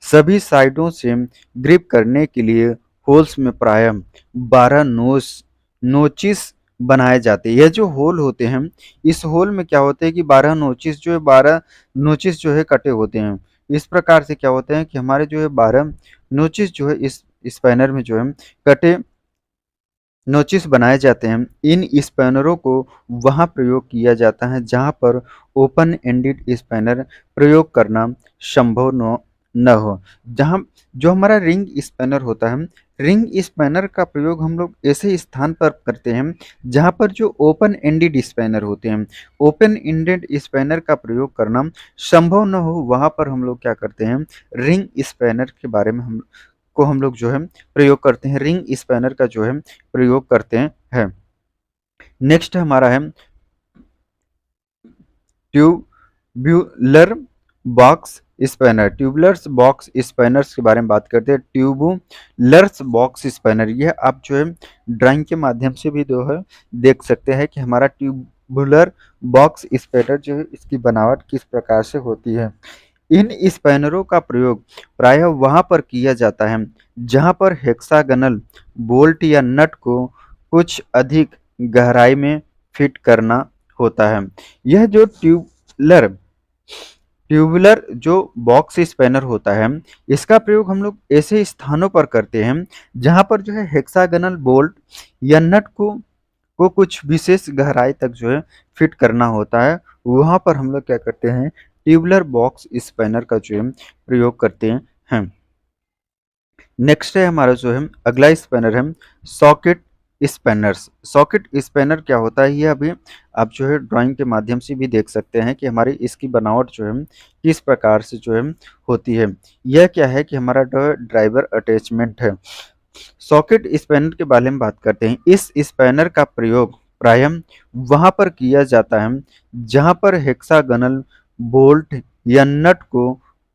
[SPEAKER 1] सभी साइडों से ग्रिप करने के लिए होल्स में प्रायः 12 नोचिस बनाए जाते हैं। यह जो होल होते हैं, इस होल में क्या होते हैं कि 12 नोचिस जो है 12 नोचिस जो है कटे होते हैं। इस प्रकार से क्या होता है कि हमारे जो है 12 नोचिस जो है इस स्पैनर में जो है कटे नोचिस बनाए जाते हैं। इन स्पैनरों को वहां प्रयोग किया जाता है जहां पर ओपन एंडेड स्पैनर प्रयोग करना संभव न हो। जहां जो हमारा रिंग स्पैनर होता है, रिंग स्पैनर का प्रयोग हम लोग ऐसे स्थान पर करते हैं जहां पर जो ओपन एंडेड स्पैनर होते हैं, ओपन एंडेड स्पैनर का प्रयोग करना संभव न हो, वहां पर हम लोग क्या करते हैं, रिंग स्पैनर के बारे में हम लोग जो है प्रयोग करते हैं, रिंग स्पैनर का जो है प्रयोग करते हैं। नेक्स्ट हमारा है tubular box spanner. Tubular box spanners के बारे में बात करते हैं। ट्यूबुलर बॉक्स स्पैनर, यह आप जो है ड्राइंग के माध्यम से भी जो है देख सकते हैं कि हमारा ट्यूबुलर बॉक्स स्पैनर जो है इसकी बनावट किस प्रकार से होती है। इन स्पैनरों का प्रयोग प्रायः वहां पर किया जाता है जहां पर हेक्सागनल बोल्ट या नट को कुछ अधिक गहराई में फिट करना होता है। यह जो ट्यूबुलर जो बॉक्स स्पैनर होता है, इसका प्रयोग हम लोग ऐसे स्थानों पर करते हैं जहां पर जो है हेक्सागनल बोल्ट या नट को कुछ विशेष गहराई तक जो है फिट करना होता है। वहां पर हम लोग क्या करते हैं, ट्यूबुलर बॉक्स स्पैनर का जो है प्रयोग करते हैं। नेक्स्ट है हमारा जो है अगला स्पैनर है सॉकेट स्पैनर्स। सॉकेट स्पैनर क्या होता है, ये अभी आप जो है ड्राइंग के माध्यम से भी देख सकते हैं कि हमारी इसकी बनावट जो है किस प्रकार से जो है होती है। यह क्या है कि हमारा जो ड्राइवर अटैचमेंट है। सॉकेट स्पैनर के बारे में बात करते हैं। इस स्पैनर का प्रयोग प्रायः वहां पर किया जाता है जहां पर हेक्सागनल बोल्ट या नट को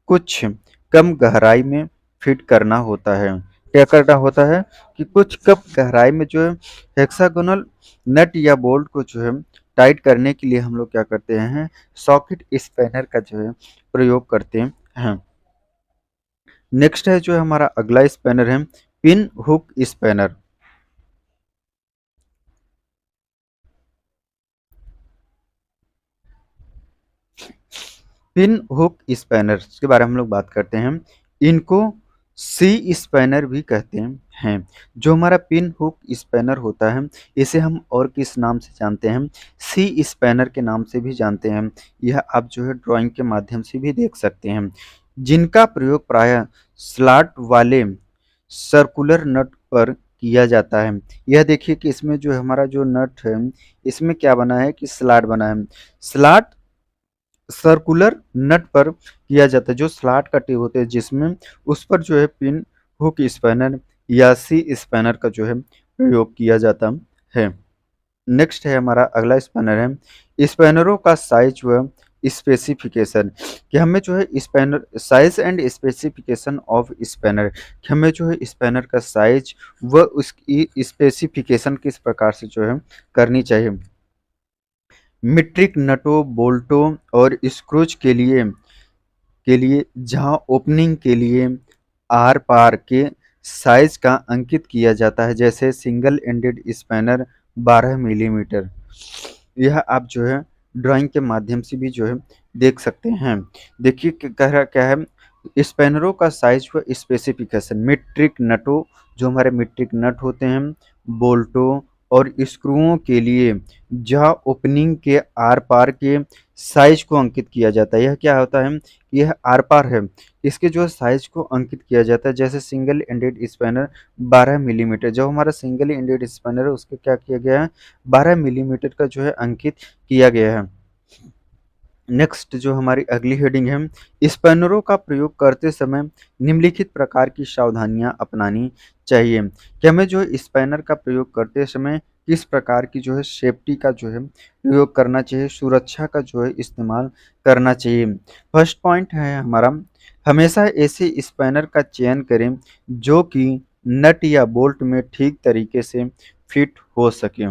[SPEAKER 1] कुछ कम गहराई में फिट करना होता है। क्या करना होता है कि कुछ कम गहराई में जो है हेक्सागोनल नट या बोल्ट को जो है टाइट करने के लिए हम लोग क्या करते हैं, सॉकेट स्पैनर का जो है प्रयोग करते हैं। नेक्स्ट है जो है हमारा अगला स्पैनर है pin hook spanner. Pin hook spanner के बारे में हम लोग बात करते हैं। इनको सी स्पैनर भी कहते हैं। जो हमारा पिन हुक स्पैनर होता है, इसे हम और किस नाम से जानते हैं, सी स्पैनर के नाम से भी जानते हैं। यह आप जो है ड्राइंग के माध्यम से भी देख सकते हैं, जिनका प्रयोग प्रायः स्लॉट वाले सर्कुलर नट पर किया जाता है। यह देखिए कि इसमें जो हमारा जो नट है, इसमें क्या बना है कि स्लॉट बना है। स्लॉट सर्कुलर नट पर किया जाता है, जो स्लॉट कटे होते हैं जिसमें उस पर जो है पिन हुक स्पैनर या सी स्पैनर का जो है प्रयोग किया जाता है। नेक्स्ट है हमारा अगला स्पैनर है स्पैनरों का साइज व स्पेसिफिकेशन, कि हमें जो है spanner size and specification of spanner, कि हमें जो है स्पैनर का साइज व उसकी स्पेसिफिकेशन किस प्रकार से जो है करनी चाहिए। मीट्रिक नटों बोल्टों और स्क्रूज के लिए जहां ओपनिंग के लिए आर पार के साइज का अंकित किया जाता है, जैसे सिंगल एंडेड स्पैनर 12 मिलीमीटर। यह आप जो है ड्राइंग के माध्यम से भी जो है देख सकते हैं। देखिए कह रहा क्या है, स्पैनरों का साइज व स्पेसिफिकेशन, मीट्रिक नटों जो हमारे मीट्रिक नट होते हैं, बोल्टों और स्क्रूओं के लिए जहां ओपनिंग के आर पार के साइज को अंकित किया जाता है। यह क्या होता है, यह आर पार है, इसके जो साइज को अंकित किया जाता है। जैसे सिंगल एंडेड स्पैनर 12 मिलीमीटर, जो हमारा सिंगल एंडेड स्पैनर है उसके क्या किया गया है, 12 मिलीमीटर का जो है अंकित किया गया है। नेक्स्ट जो हमारी अगली हेडिंग है, स्पैनरों का प्रयोग करते समय निम्नलिखित प्रकार की सावधानियां अपनानी चाहिए, कि हमें जो है स्पैनर का प्रयोग करते समय किस प्रकार की जो है सेफ्टी का जो है प्रयोग करना चाहिए, सुरक्षा का जो है इस्तेमाल करना चाहिए। फर्स्ट पॉइंट है हमारा, हमेशा ऐसे स्पैनर का चयन करें जो कि नट या बोल्ट में ठीक तरीके से फिट हो सके।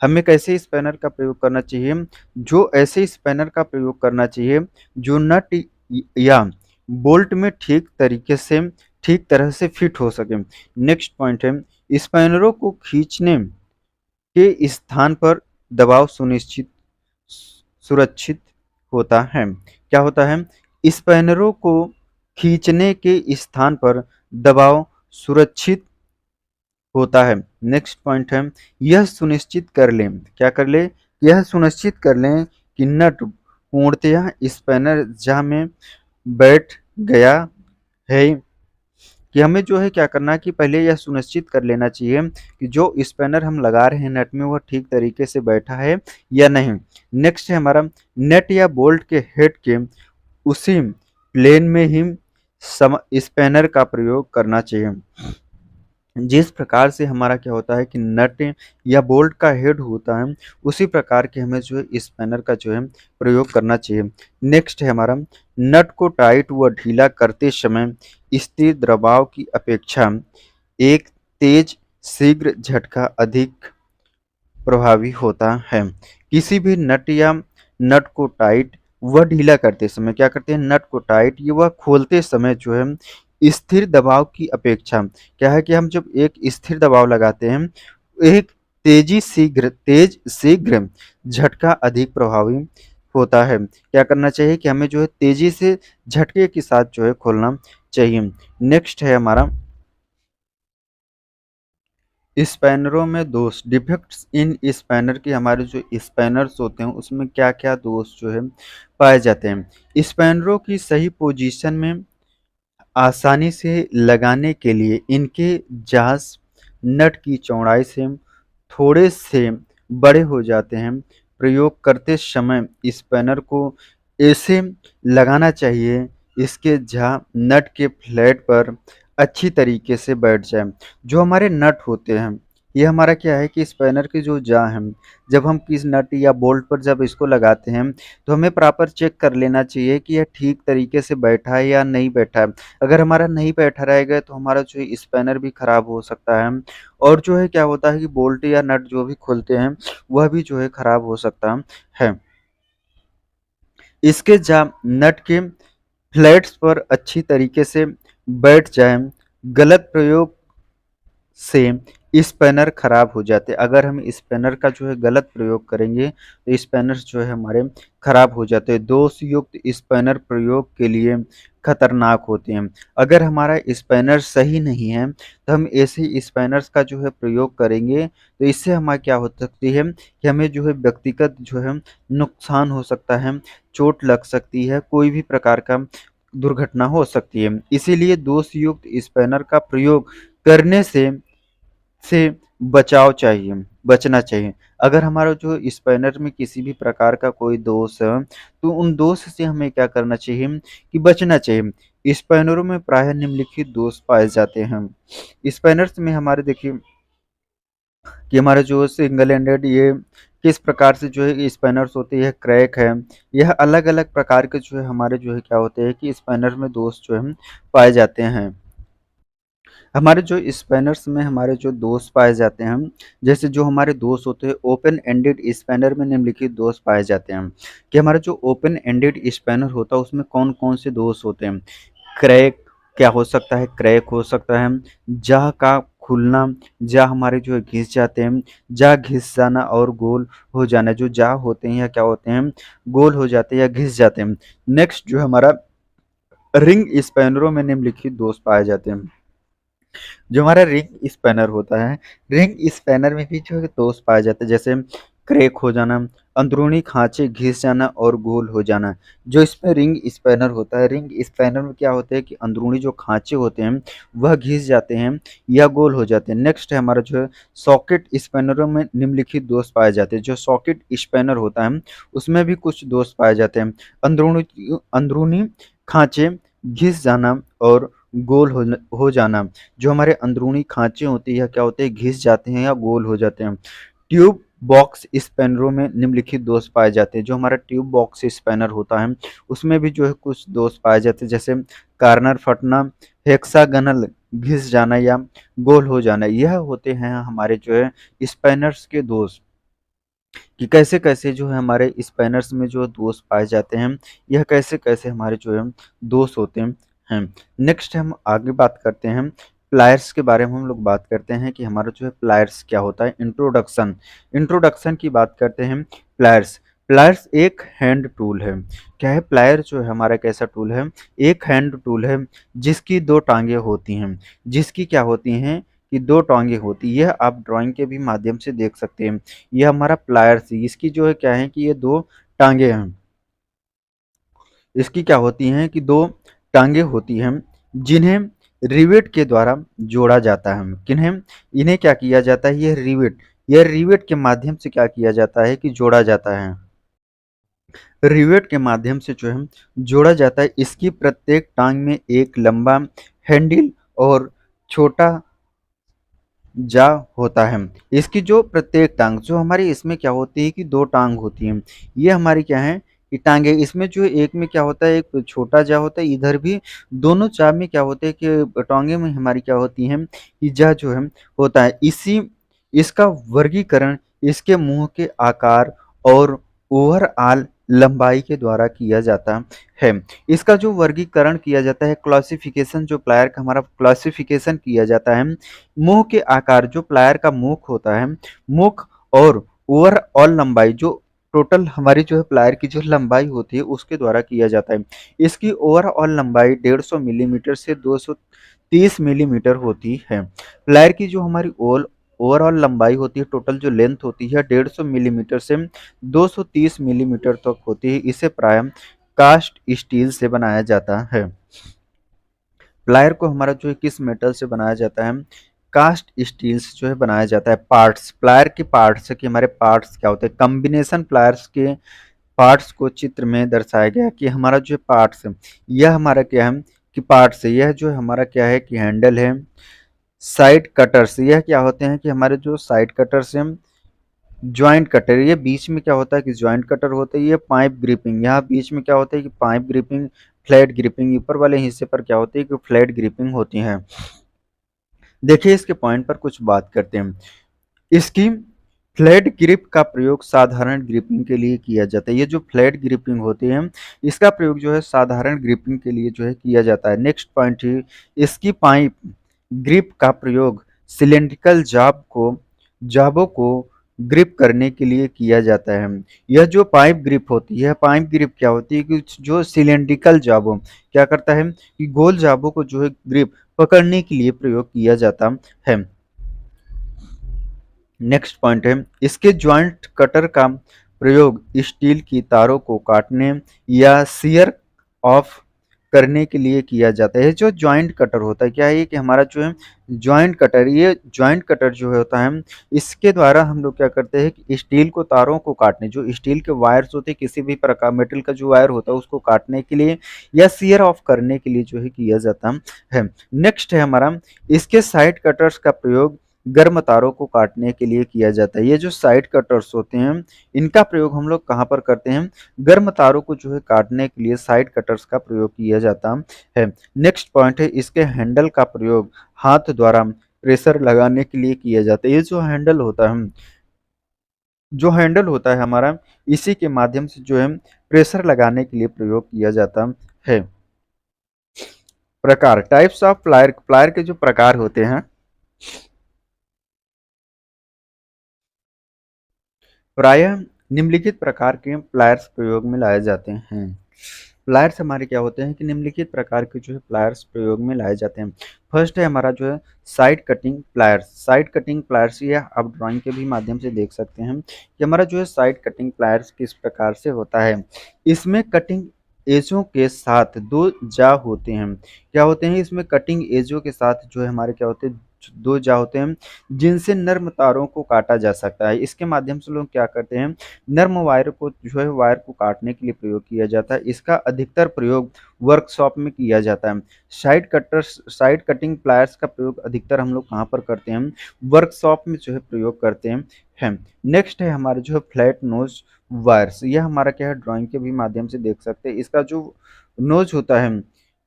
[SPEAKER 1] हमें कैसे स्पैनर का प्रयोग करना चाहिए, जो ऐसे स्पैनर का प्रयोग करना चाहिए जो नट या बोल्ट में ठीक तरह से फिट हो सके। नेक्स्ट पॉइंट है, स्पैनरों को खींचने के स्थान पर दबाव सुरक्षित होता है। क्या होता है, स्पैनरों को खींचने के स्थान पर दबाव सुरक्षित होता है। नेक्स्ट पॉइंट है, यह सुनिश्चित कर लें, क्या कर ले, यह सुनिश्चित कर लें कि नट पूर्णतया स्पैनर जहाँ में बैठ गया है, कि हमें जो है क्या करना है कि पहले यह सुनिश्चित कर लेना चाहिए कि जो स्पैनर हम लगा रहे हैं नट में वह ठीक तरीके से बैठा है या नहीं। नेक्स्ट है हमारा, नट या बोल्ट के हेड के उसी प्लेन में ही स्पैनर का प्रयोग करना चाहिए। जिस प्रकार से हमारा क्या होता है कि नट या बोल्ट का हेड होता है, उसी प्रकार के हमें जो है स्पैनर का जो है प्रयोग करना चाहिए। नेक्स्ट है हमारा, नट को टाइट व ढीला करते समय स्थिर दबाव की अपेक्षा एक तेज शीघ्र झटका अधिक प्रभावी होता है। किसी भी नट या नट को टाइट व ढीला करते समय क्या करते हैं, नट को टाइट ये वह खोलते समय जो है स्थिर दबाव की अपेक्षा, क्या है कि हम जब एक स्थिर दबाव लगाते हैं, एक तेज शीघ्र झटका अधिक प्रभावी होता है। क्या करना चाहिए कि हमें जो है तेजी से झटके के साथ जो है खोलना चाहिए। नेक्स्ट है हमारा, स्पैनरों में दोष, डिफेक्ट्स इन स्पैनर के, हमारे जो स्पैनर्स होते हैं उसमें क्या क्या दोष जो है पाए जाते हैं। स्पैनरों की सही पोजीशन में आसानी से लगाने के लिए इनके जास नट की चौड़ाई से थोड़े से बड़े हो जाते हैं। प्रयोग करते समय स्पैनर को ऐसे लगाना चाहिए इसके जहाँ नट के फ्लैट पर अच्छी तरीके से बैठ जाए। जो हमारे नट होते हैं, ये हमारा क्या है कि स्पैनर की जो जा है, जब हम किस नट या बोल्ट पर जब इसको लगाते हैं तो हमें प्रॉपर चेक कर लेना चाहिए कि यह ठीक तरीके से बैठा है या नहीं बैठा है। अगर हमारा नहीं बैठा रहेगा तो हमारा जो है स्पैनर भी खराब हो सकता है, और जो है क्या होता है कि बोल्ट या नट जो भी खोलते हैं वह भी जो है खराब हो सकता है। इसके जहाँ नट के फ्लैट्स पर अच्छी तरीके से बैठ जाए, गलत प्रयोग से स्पैनर खराब हो जाते हैं। अगर हम स्पैनर का जो है गलत प्रयोग करेंगे तो स्पैनर जो है हमारे खराब हो जाते हैं। दोष युक्त स्पैनर प्रयोग के लिए खतरनाक होते हैं। अगर हमारा स्पैनर सही नहीं है तो हम ऐसे स्पैनर्स का जो है प्रयोग करेंगे तो इससे हमारा क्या हो सकती है कि हमें जो है व्यक्तिगत जो है नुकसान हो सकता है, चोट लग सकती है, कोई भी प्रकार का दुर्घटना हो सकती है। इसीलिए दोष युक्त स्पैनर का प्रयोग करने से से बचना चाहिए। अगर हमारा जो स्पैनर में किसी भी प्रकार का कोई दोष है, तो उन दोष से हमें क्या करना चाहिए कि बचना चाहिए। स्पैनरों में प्रायः निम्नलिखित दोष पाए जाते हैं। स्पैनर्स में हमारे देखिए कि हमारा जो सिंगल एंडेड ये किस प्रकार से जो है स्पैनर्स होते हैं, क्रैक है, यह अलग-अलग प्रकार के जो है हमारे जो है क्या होते हैं कि स्पैनर में दोष जो है पाए जाते हैं। हमारे जो स्पैनर्स में हमारे जो दोष पाए जाते हैं, जैसे जो हमारे दोष होते हैं ओपन एंडेड स्पैनर में निम्नलिखित दोष पाए जाते हैं कि हमारा जो ओपन एंडेड स्पैनर होता है उसमें कौन-कौन से दोष होते हैं। क्रैक क्या हो सकता है? क्रैक हो सकता है, जाह का खुलना, जाह हमारे जो है घिस जाते हैं, जाह घिस जाना और गोल हो जाना। जो जाह होते हैं या क्या होते हैं, गोल हो जाते हैं या घिस जाते हैं। नेक्स्ट जो हमारा रिंग स्पैनरों में निम्नलिखित दोष पाए जाते हैं। जो हमारा रिंग स्पैनर होता है, रिंग स्पैनर में भी जो है दोष पाए जाते हैं, जैसे क्रैक हो जाना, अंदरूनी खांचे घिस जाना और गोल हो जाना। जो इसमें रिंग स्पैनर होता है, रिंग स्पैनर में क्या होता है कि अंदरूनी जो खांचे होते हैं वह घिस जाते हैं या गोल हो जाते हैं। नेक्स्ट है हमारा जो है सॉकेट स्पैनरों में निम्नलिखित दोष पाए जाते हैं। जो सॉकेट स्पैनर होता है उसमें भी कुछ दोष पाए जाते हैं। अंदरूनी अंदरूनी खांचे घिस जाना और गोल हो जाना। जो हमारे अंदरूनी खांचे होती है क्या होते हैं, घिस जाते हैं या गोल हो जाते हैं। ट्यूब बॉक्स स्पैनरों में निम्नलिखित दोष पाए जाते हैं। जो हमारा ट्यूब बॉक्स स्पैनर होता है उसमें भी जो है कुछ दोष पाए जाते हैं, जैसे कार्नर फटना, हेक्सागनल घिस जाना या गोल हो जाना। यह होते हैं हमारे जो है स्पैनर्स के दोष कि कैसे कैसे जो है हमारे स्पैनर्स में जो दोष पाए जाते हैं, यह कैसे कैसे हमारे जो है दोष होते हैं। नेक्स्ट हम आगे बात करते हैं प्लायर्स के बारे में। हम लोग बात करते हैं कि हमारा जो है प्लायर्स क्या होता है। इंट्रोडक्शन इंट्रोडक्शन की बात करते हैं। प्लायर्स प्लायर्स एक हैंड टूल है। क्या है? प्लायर जो है हमारा कैसा टूल है? एक हैंड टूल है जिसकी दो टांगे होती हैं। जिसकी क्या होती हैं कि दो टांगे होती है। यह आप ड्राइंग के भी माध्यम से देख सकते हैं। ये हमारा प्लायर्स है, इसकी जो है क्या है कि ये दो टांगे हैं। इसकी क्या होती हैं कि दो टांगे होती हैं जिन्हें रिवेट के द्वारा जोड़ा जाता है। किन्हें? इन्हें क्या किया जाता है? यह रिवेट के माध्यम से क्या किया जाता है कि जोड़ा जाता है। रिवेट के माध्यम से जो है जोड़ा जाता है। इसकी प्रत्येक टांग में एक लंबा हैंडल और छोटा जा होता है। इसकी जो प्रत्येक टांग जो हमारी इसमें क्या होती है कि दो टांग होती हैं। ये हमारी क्या है कि टांगे। इसमें जो एक में क्या होता है, एक छोटा जा होता है, इधर भी दोनों जा में क्या होता है कि टांगे में हमारी क्या होती हैं कि जा जो है होता है। इसी इसका वर्गीकरण इसके मुंह के आकार और ओवरऑल लंबाई के द्वारा किया जाता है। इसका जो वर्गीकरण किया जाता है, क्लासिफिकेशन, जो प्लायर का हमारा क्लासिफिकेशन किया जाता है मुंह के आकार, जो प्लायर का मुख होता है, मुख और ओवरऑल लंबाई, जो टोटल हमारी जो है प्लायर की जो लंबाई होती है उसके द्वारा किया जाता है। इसकी ओवरऑल लंबाई 150 मिलीमीटर से 230 मिलीमीटर होती है। प्लायर की जो हमारी ओवरऑल लंबाई होती है, टोटल जो लेंथ होती है 150 मिलीमीटर से 230 मिलीमीटर तक होती है। इसे प्राय कास्ट स्टील से बनाया जाता है। प्लायर को हमारा जो है किस मेटल से बनाया जाता है? कास्ट स्टील से जो है बनाया जाता है। पार्ट्स, प्लायर के पार्ट्स कि हमारे पार्ट्स क्या होते हैं? कॉम्बिनेशन प्लायर्स के पार्ट्स को चित्र में दर्शाया गया कि हमारा जो पार्ट्स है यह हमारा क्या है कि पार्ट्स है। यह जो है हमारा क्या है कि हैंडल है। साइड कटर्स, यह क्या होते हैं कि हमारे जो साइड कटर्स हैं। जॉइंट कटर, ये बीच में क्या होता है कि जॉइंट कटर होता है। ये पाइप ग्रिपिंग, यहाँ बीच में क्या होता है कि पाइप ग्रिपिंग, फ्लैट ग्रिपिंग, ऊपर वाले हिस्से पर क्या होती है कि फ्लैट ग्रिपिंग होती है। देखिए इसके पॉइंट पर कुछ बात करते हैं। इसकी फ्लैट ग्रिप का प्रयोग साधारण ग्रिपिंग के लिए किया जाता है। ये जो फ्लैट ग्रिपिंग होती है इसका प्रयोग जो है साधारण ग्रिपिंग के लिए जो है किया जाता है। नेक्स्ट पॉइंट है इसकी पाइप ग्रिप का प्रयोग सिलेंड्रिकल जाबों को ग्रिप करने के लिए किया जाता है। यह जो पाइप ग्रिप होती है, पाइप ग्रिप क्या होती है कि जो सिलेंड्रिकल जाबों क्या करता है कि गोल जाबों को जो है ग्रिप पकड़ने के लिए प्रयोग किया जाता है। नेक्स्ट पॉइंट है इसके जॉइंट कटर का प्रयोग स्टील की तारों को काटने या शियर ऑफ करने के लिए किया जाता है। ये जो जॉइंट कटर होता है, क्या है ये कि हमारा जो है जॉइंट कटर, ये जॉइंट कटर जो होता है, इसके द्वारा हम लोग क्या करते हैं कि स्टील को तारों को काटने, जो स्टील के वायर्स होते हैं, किसी भी प्रकार मेटल का जो वायर होता है उसको काटने के लिए या शियर ऑफ करने के लिए जो है किया जाता है। नेक्स्ट है हमारा, इसके साइड कटर्स का प्रयोग गर्म तारों को काटने के लिए किया जाता है। ये जो साइड कटर्स होते हैं, इनका प्रयोग हम लोग कहाँ पर करते हैं? गर्म तारों को जो है काटने के लिए साइड कटर्स का प्रयोग किया जाता है। नेक्स्ट पॉइंट है, इसके हैंडल का प्रयोग हाथ द्वारा प्रेशर लगाने के लिए किया जाता है। ये जो हैंडल होता है हमारा, इसी के माध्यम से जो है प्रेशर लगाने के लिए प्रयोग किया जाता है। प्रकार, टाइप्स ऑफ प्लायर, प्लायर के जो प्रकार होते हैं, प्रायः निम्नलिखित प्रकार के प्लायर्स प्रयोग में लाए जाते हैं। प्लायर्स हमारे क्या होते हैं कि निम्नलिखित प्रकार के जो है प्लायर्स प्रयोग में लाए जाते हैं। फर्स्ट है हमारा जो है side cutting pliers. Side cutting pliers, ये आप ड्राइंग के भी माध्यम से देख सकते हैं कि हमारा जो है साइड कटिंग प्लायर्स किस प्रकार से होता है। इसमें कटिंग एजों के साथ दो जा होते हैं। क्या होते हैं? इसमें कटिंग एजों के साथ जो है हमारे क्या होते हैं, दो जा होते हैं, जिनसे नर्म तारों को काटा जा सकता है। इसके माध्यम से लोग क्या करते हैं, नर्म वायर को जो है वायर को काटने के लिए प्रयोग किया जाता है। इसका अधिकतर प्रयोग वर्कशॉप में किया जाता है। साइड कटिंग प्लायर्स का प्रयोग अधिकतर हम लोग कहाँ पर करते हैं? वर्कशॉप में जो है प्रयोग करते हैं। नेक्स्ट है हमारे जो है फ्लैट नोज वायर्स। यह हमारा क्या है, ड्राइंग के भी माध्यम से देख सकते हैं। इसका जो नोज होता है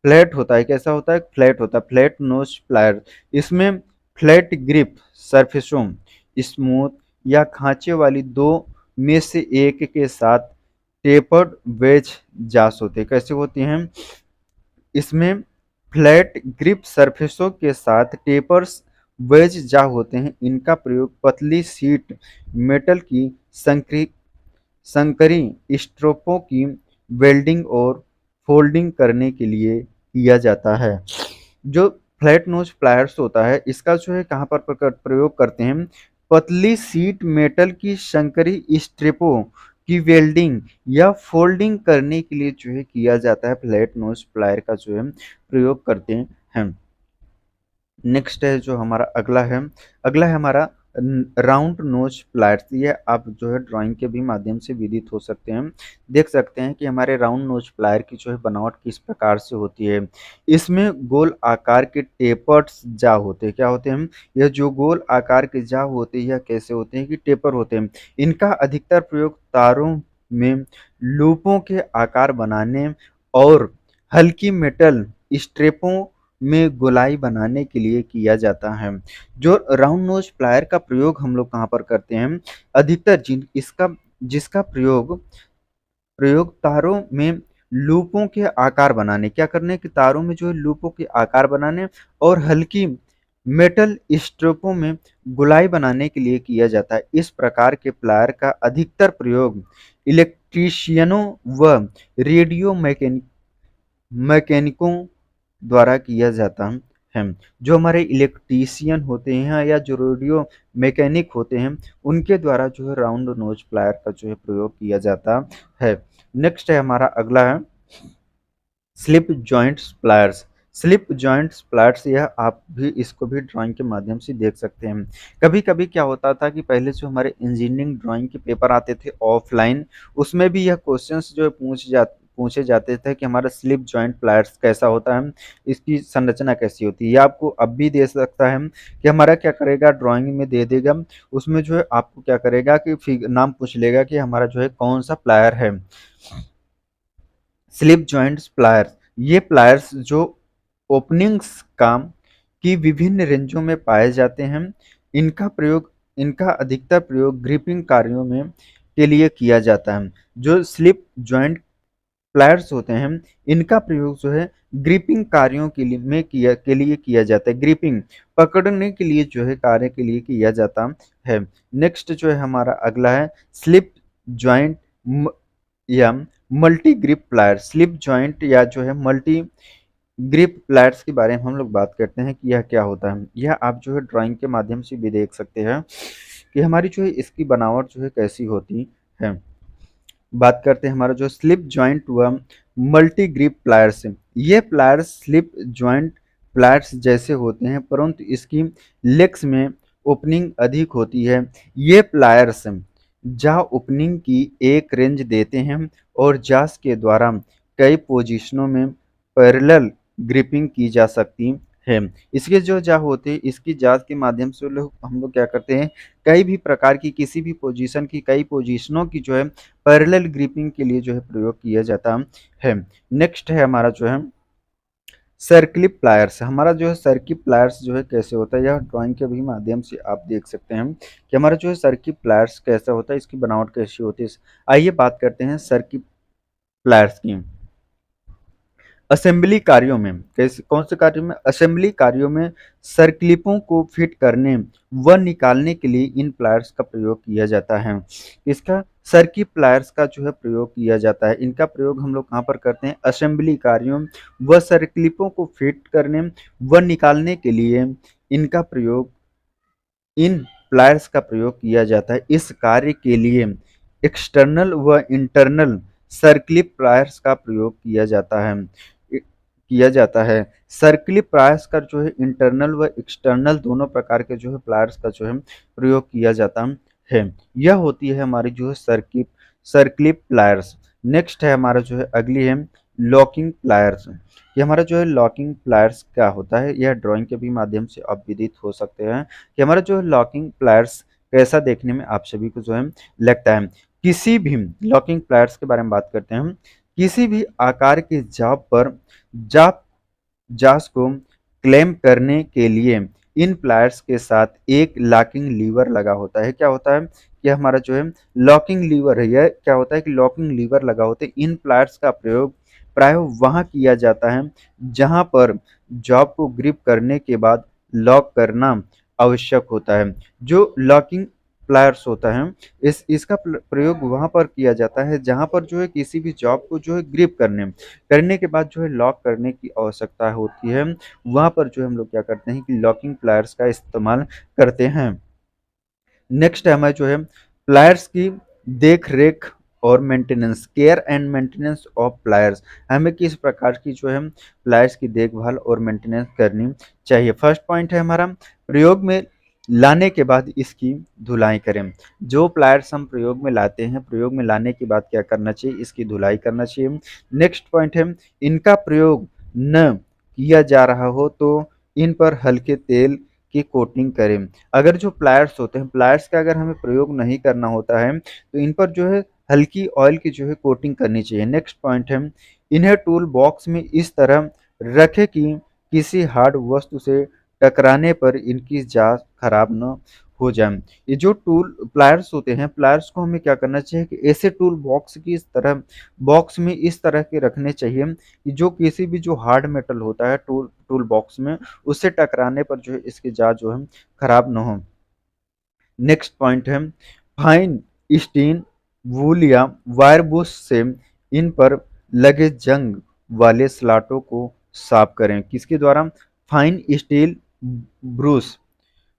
[SPEAKER 1] फ्लैट होता है। कैसा होता है? फ्लैट होता है, फ्लैट नोज प्लायर। इसमें फ्लैट ग्रिप सरफेसों, स्मूथ या खांचे वाली दो में से एक के साथ टेपर्ड वेज जास होते हैं। कैसे होती हैं? इसमें फ्लैट ग्रिप सरफेसों के साथ टेपर्स वेज जा होते हैं। इनका प्रयोग पतली शीट मेटल की संकरी स्ट्रोपों की वेल्डिंग और फोल्डिंग करने के लिए किया जाता है। जो फ्लैट नोज प्लायर्स होता है, इसका जो है कहाँ पर प्रयोग करते हैं? पतली शीट मेटल की संकरी स्ट्रिपों की वेल्डिंग या फोल्डिंग करने के लिए जो है किया जाता है। फ्लैट नोज प्लायर का जो है प्रयोग करते हैं। नेक्स्ट है जो हमारा अगला है हमारा राउंड नोज प्लायर्स। ये आप जो है ड्राइंग के भी माध्यम से विदित हो सकते हैं। देख सकते हैं कि हमारे राउंड नोज प्लायर की जो है बनावट किस प्रकार से होती है। इसमें गोल आकार के टेपर्स जा होते हैं। क्या होते हैं? यह जो गोल आकार के जा होते हैं, यह कैसे होते हैं कि टेपर होते हैं। इनका अधिकतर प्रयोग तारों में लूपों के आकार बनाने और हल्की मेटल स्ट्रिपों में गोलाई बनाने के लिए किया जाता है। जो राउंड नोज प्लायर का प्रयोग हम लोग कहाँ पर करते हैं? अधिकतर जिसका प्रयोग प्रयोग तारों में लूपों के आकार बनाने, क्या करने कि तारों में जो है लूपों के आकार बनाने और हल्की मेटल स्ट्रिपों में गोलाई बनाने के लिए किया जाता है। इस प्रकार के प्लायर का अधिकतर प्रयोग इलेक्ट्रीशियनों व रेडियो मैकेनिकों द्वारा किया जाता है। जो हमारे इलेक्ट्रीशियन होते हैं या जो रेडियो मैकेनिक होते हैं, उनके द्वारा जो है राउंड नोज प्लायर का जो है प्रयोग किया जाता है। नेक्स्ट है हमारा अगला है slip joints pliers. Slip joints pliers, यह आप भी इसको भी ड्राइंग के माध्यम से देख सकते हैं। कभी कभी क्या होता था कि पहले जो हमारे इंजीनियरिंग ड्राइंग के पेपर आते थे ऑफलाइन, उसमें भी यह क्वेश्चंस जो है पूछे जाते थे कि हमारा स्लिप जॉइंट प्लायर्स कैसा होता है, इसकी संरचना कैसी होती है। ये आपको अब भी दे सकता है कि हमारा क्या करेगा, ड्राइंग में दे देगा, उसमें जो है आपको क्या करेगा कि नाम पूछ लेगा कि हमारा जो है कौन सा प्लायर है। स्लिप जॉइंट्स प्लायर्स, ये प्लायर्स जो ओपनिंग्स काम की विभिन्न रेंजों में पाए जाते हैं। इनका अधिकतर प्रयोग ग्रिपिंग कार्यों में के लिए किया जाता है। जो स्लिप जॉइंट प्लायर्स होते हैं, इनका प्रयोग जो है ग्रिपिंग कार्यों के लिए किया जाता है। ग्रिपिंग पकड़ने के लिए जो है कार्य के लिए किया जाता है। नेक्स्ट जो है हमारा अगला है स्लिप जॉइंट या multi grip plier. Slip joint या जो है मल्टी ग्रिप प्लायर्स के बारे में हम लोग बात करते हैं कि यह क्या होता है। यह आप जो है ड्राइंग के माध्यम से भी देख सकते हैं कि हमारी जो है इसकी बनावट जो है कैसी होती है। बात करते हैं हमारा जो स्लिप जॉइंट व मल्टी ग्रिप प्लायर्स है। ये प्लायर्स स्लिप जॉइंट प्लायर्स जैसे होते हैं, परंतु इसकी लेग्स में ओपनिंग अधिक होती है। ये प्लायर्स जॉ ओपनिंग की एक रेंज देते हैं और जॉस के द्वारा कई पोजीशनों में पैरेलल ग्रिपिंग की जा सकती है। इसके जो जॉ होते हैं, इसकी जांच के माध्यम से हम लोग क्या करते हैं, कई भी प्रकार की किसी भी पोजीशन की कई पोजीशनों की जो है पैरेलल ग्रिपिंग के लिए जो है प्रयोग किया जाता है। नेक्स्ट है हमारा जो है सर्किल प्लायर्स। हमारा जो है सर्किल प्लायर्स जो है कैसे होता है, यह ड्राइंग के भी माध्यम से आप देख सकते हैं कि हमारा जो है सर्किल प्लायर्स कैसा होता है, इसकी बनावट कैसी होती है। आइए बात करते हैं सर्किल प्लायर्स की। असेंबली कार्यों में कैसे, कौन से कार्यों में, असेंबली कार्यों में सर्कलिपों को फिट करने व निकालने के लिए इन प्लायर्स का प्रयोग किया जाता है। इसका सर्किल प्लायर्स का जो है प्रयोग किया जाता है। इनका प्रयोग हम लोग कहाँ पर करते हैं, असेंबली कार्यों व सर्कलिपों को फिट करने व निकालने के लिए इनका प्रयोग, इन प्लायर्स का प्रयोग किया जाता है। इस कार्य के लिए एक्सटर्नल व इंटरनल सर्किल प्लायर्स का प्रयोग किया जाता है। सर्किल प्लायर्स का जो है इंटरनल व एक्सटर्नल दोनों प्रकार के जो है प्लायर्स का जो है प्रयोग किया जाता है। यह होती है हमारी जो है सर्किल प्लायर्स। नेक्स्ट है हमारा जो है अगली है लॉकिंग प्लायर्स। ये हमारा जो है लॉकिंग प्लायर्स क्या होता है, यह ड्राइंग के भी माध्यम से आप विदित हो सकते हैं कि हमारा जो है लॉकिंग प्लायर्स कैसा देखने में आप सभी को जो है लगता है। किसी भी लॉकिंग प्लायर्स के बारे में बात करते हैं, किसी भी आकार के जॉब पर जॉब जास को क्लेम करने के लिए इन प्लायर्स के साथ एक लॉकिंग लीवर लगा होता है। क्या होता है कि हमारा जो है लॉकिंग लीवर है, यह क्या होता है कि लॉकिंग लीवर लगा होता है। इन प्लायर्स का प्रयोग प्राय वहाँ किया जाता है जहाँ पर जॉब को ग्रिप करने के बाद लॉक करना आवश्यक होता है। जो लॉकिंग प्लायर्स होता है, इसका प्रयोग वहाँ पर किया जाता है जहाँ पर जो है किसी भी जॉब को जो है ग्रिप करने के बाद जो है लॉक करने की आवश्यकता होती है। वहाँ पर जो है हम लोग क्या करते हैं कि लॉकिंग प्लायर्स का इस्तेमाल करते हैं। नेक्स्ट है हमारे जो है प्लायर्स की देख रेख और maintenance, care and maintenance of pliers. हमें किस प्रकार की जो है प्लायर्स की देखभाल और मेंटेनेंस करनी चाहिए। फर्स्ट पॉइंट है हमारा प्रयोग में लाने के बाद इसकी धुलाई करें। जो प्लायर्स हम प्रयोग में लाते हैं, प्रयोग में लाने के बाद क्या करना चाहिए, इसकी धुलाई करना चाहिए। नेक्स्ट पॉइंट है इनका प्रयोग न किया जा रहा हो तो इन पर हल्के तेल की कोटिंग करें। अगर जो प्लायर्स होते हैं, प्लायर्स का अगर हमें प्रयोग नहीं करना होता है तो इन पर जो है हल्की ऑयल की जो है कोटिंग करनी चाहिए। नेक्स्ट पॉइंट है इन्हें टूल बॉक्स में इस तरह रखें कि किसी हार्ड वस्तु से टकराने पर इनकी जांच खराब न हो जाए। ये जो टूल प्लायर्स होते हैं, प्लायर्स को हमें क्या करना चाहिए कि ऐसे टूल बॉक्स की इस तरह बॉक्स में इस तरह के रखने चाहिए कि जो किसी भी जो हार्ड मेटल होता है टूल टूल बॉक्स में, उससे टकराने पर जो है इसकी जांच जो है खराब न हो। नेक्स्ट पॉइंट है फाइन स्टीन वूल या वायर बुश से इन पर लगे जंग वाले स्लॉटों को साफ करें। किसके द्वारा, फाइन स्टील ब्रूस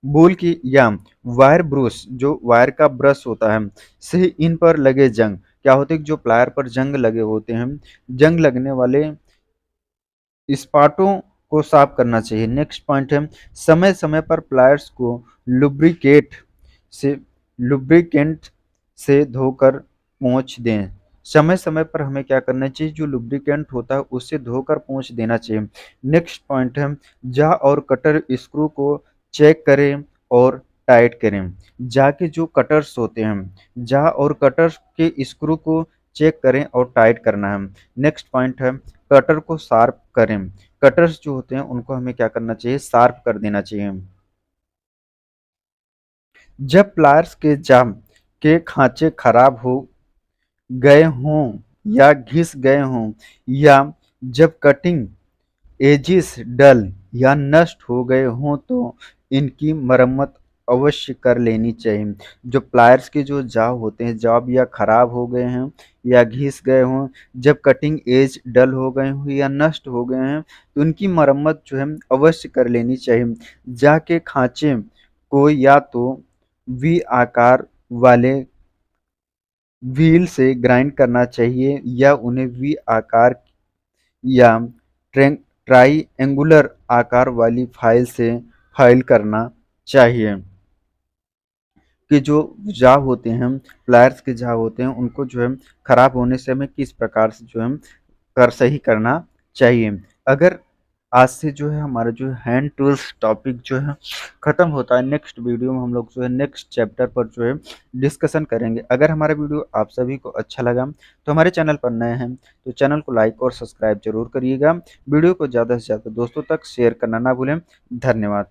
[SPEAKER 1] वूल की या वायर ब्रूस, जो वायर का ब्रश होता है, से इन पर लगे जंग, क्या होते हैं जो प्लायर पर जंग लगे होते हैं, जंग लगने वाले स्पॉटों को साफ करना चाहिए। नेक्स्ट पॉइंट है समय समय पर प्लायर्स को लुब्रिकेट से लुब्रिकेंट से धोकर पोंछ दें। समय समय पर हमें क्या करना चाहिए, जो लुब्रिकेंट होता है उससे धोकर पोंछ देना चाहिए। नेक्स्ट पॉइंट है जा और कटर स्क्रू को चेक करें और टाइट करें। जा के जो कटर्स होते हैं, जा और कटर के स्क्रू को चेक करें और टाइट करना है। नेक्स्ट पॉइंट है कटर को शार्प करें। कटर्स जो होते हैं उनको हमें क्या करना चाहिए, शार्प कर देना चाहिए। जब प्लायर्स के जाम के खांचे खराब हो गए हों या घिस गए हों या जब कटिंग एजिस डल या नष्ट हो गए हों तो इनकी मरम्मत अवश्य कर लेनी चाहिए। जो प्लायर्स के जो जाव होते हैं, जॉब या खराब हो गए हैं या घिस गए हों, जब कटिंग एज डल हो गए हों या नष्ट हो गए हैं तो उनकी मरम्मत जो है अवश्य कर लेनी चाहिए। जाके खांचे को या तो वी आकार वाले व्हील से ग्राइंड करना चाहिए या उन्हें वी आकार या ट्राइएंगुलर आकार वाली फाइल से फाइल करना चाहिए। कि जो झाग होते हैं, प्लायर्स के झाग होते हैं, उनको जो है खराब होने से हमें किस प्रकार से जो है कर सही करना चाहिए। अगर आज से जो है हमारा जो हैंड टूल्स टॉपिक जो है खत्म होता है, नेक्स्ट वीडियो में हम लोग जो है नेक्स्ट चैप्टर पर जो है डिस्कशन करेंगे। अगर हमारा वीडियो आप सभी को अच्छा लगा तो हमारे चैनल पर नए हैं तो चैनल को लाइक और सब्सक्राइब जरूर करिएगा। वीडियो को ज़्यादा से ज़्यादा दोस्तों तक शेयर करना ना भूलें। धन्यवाद।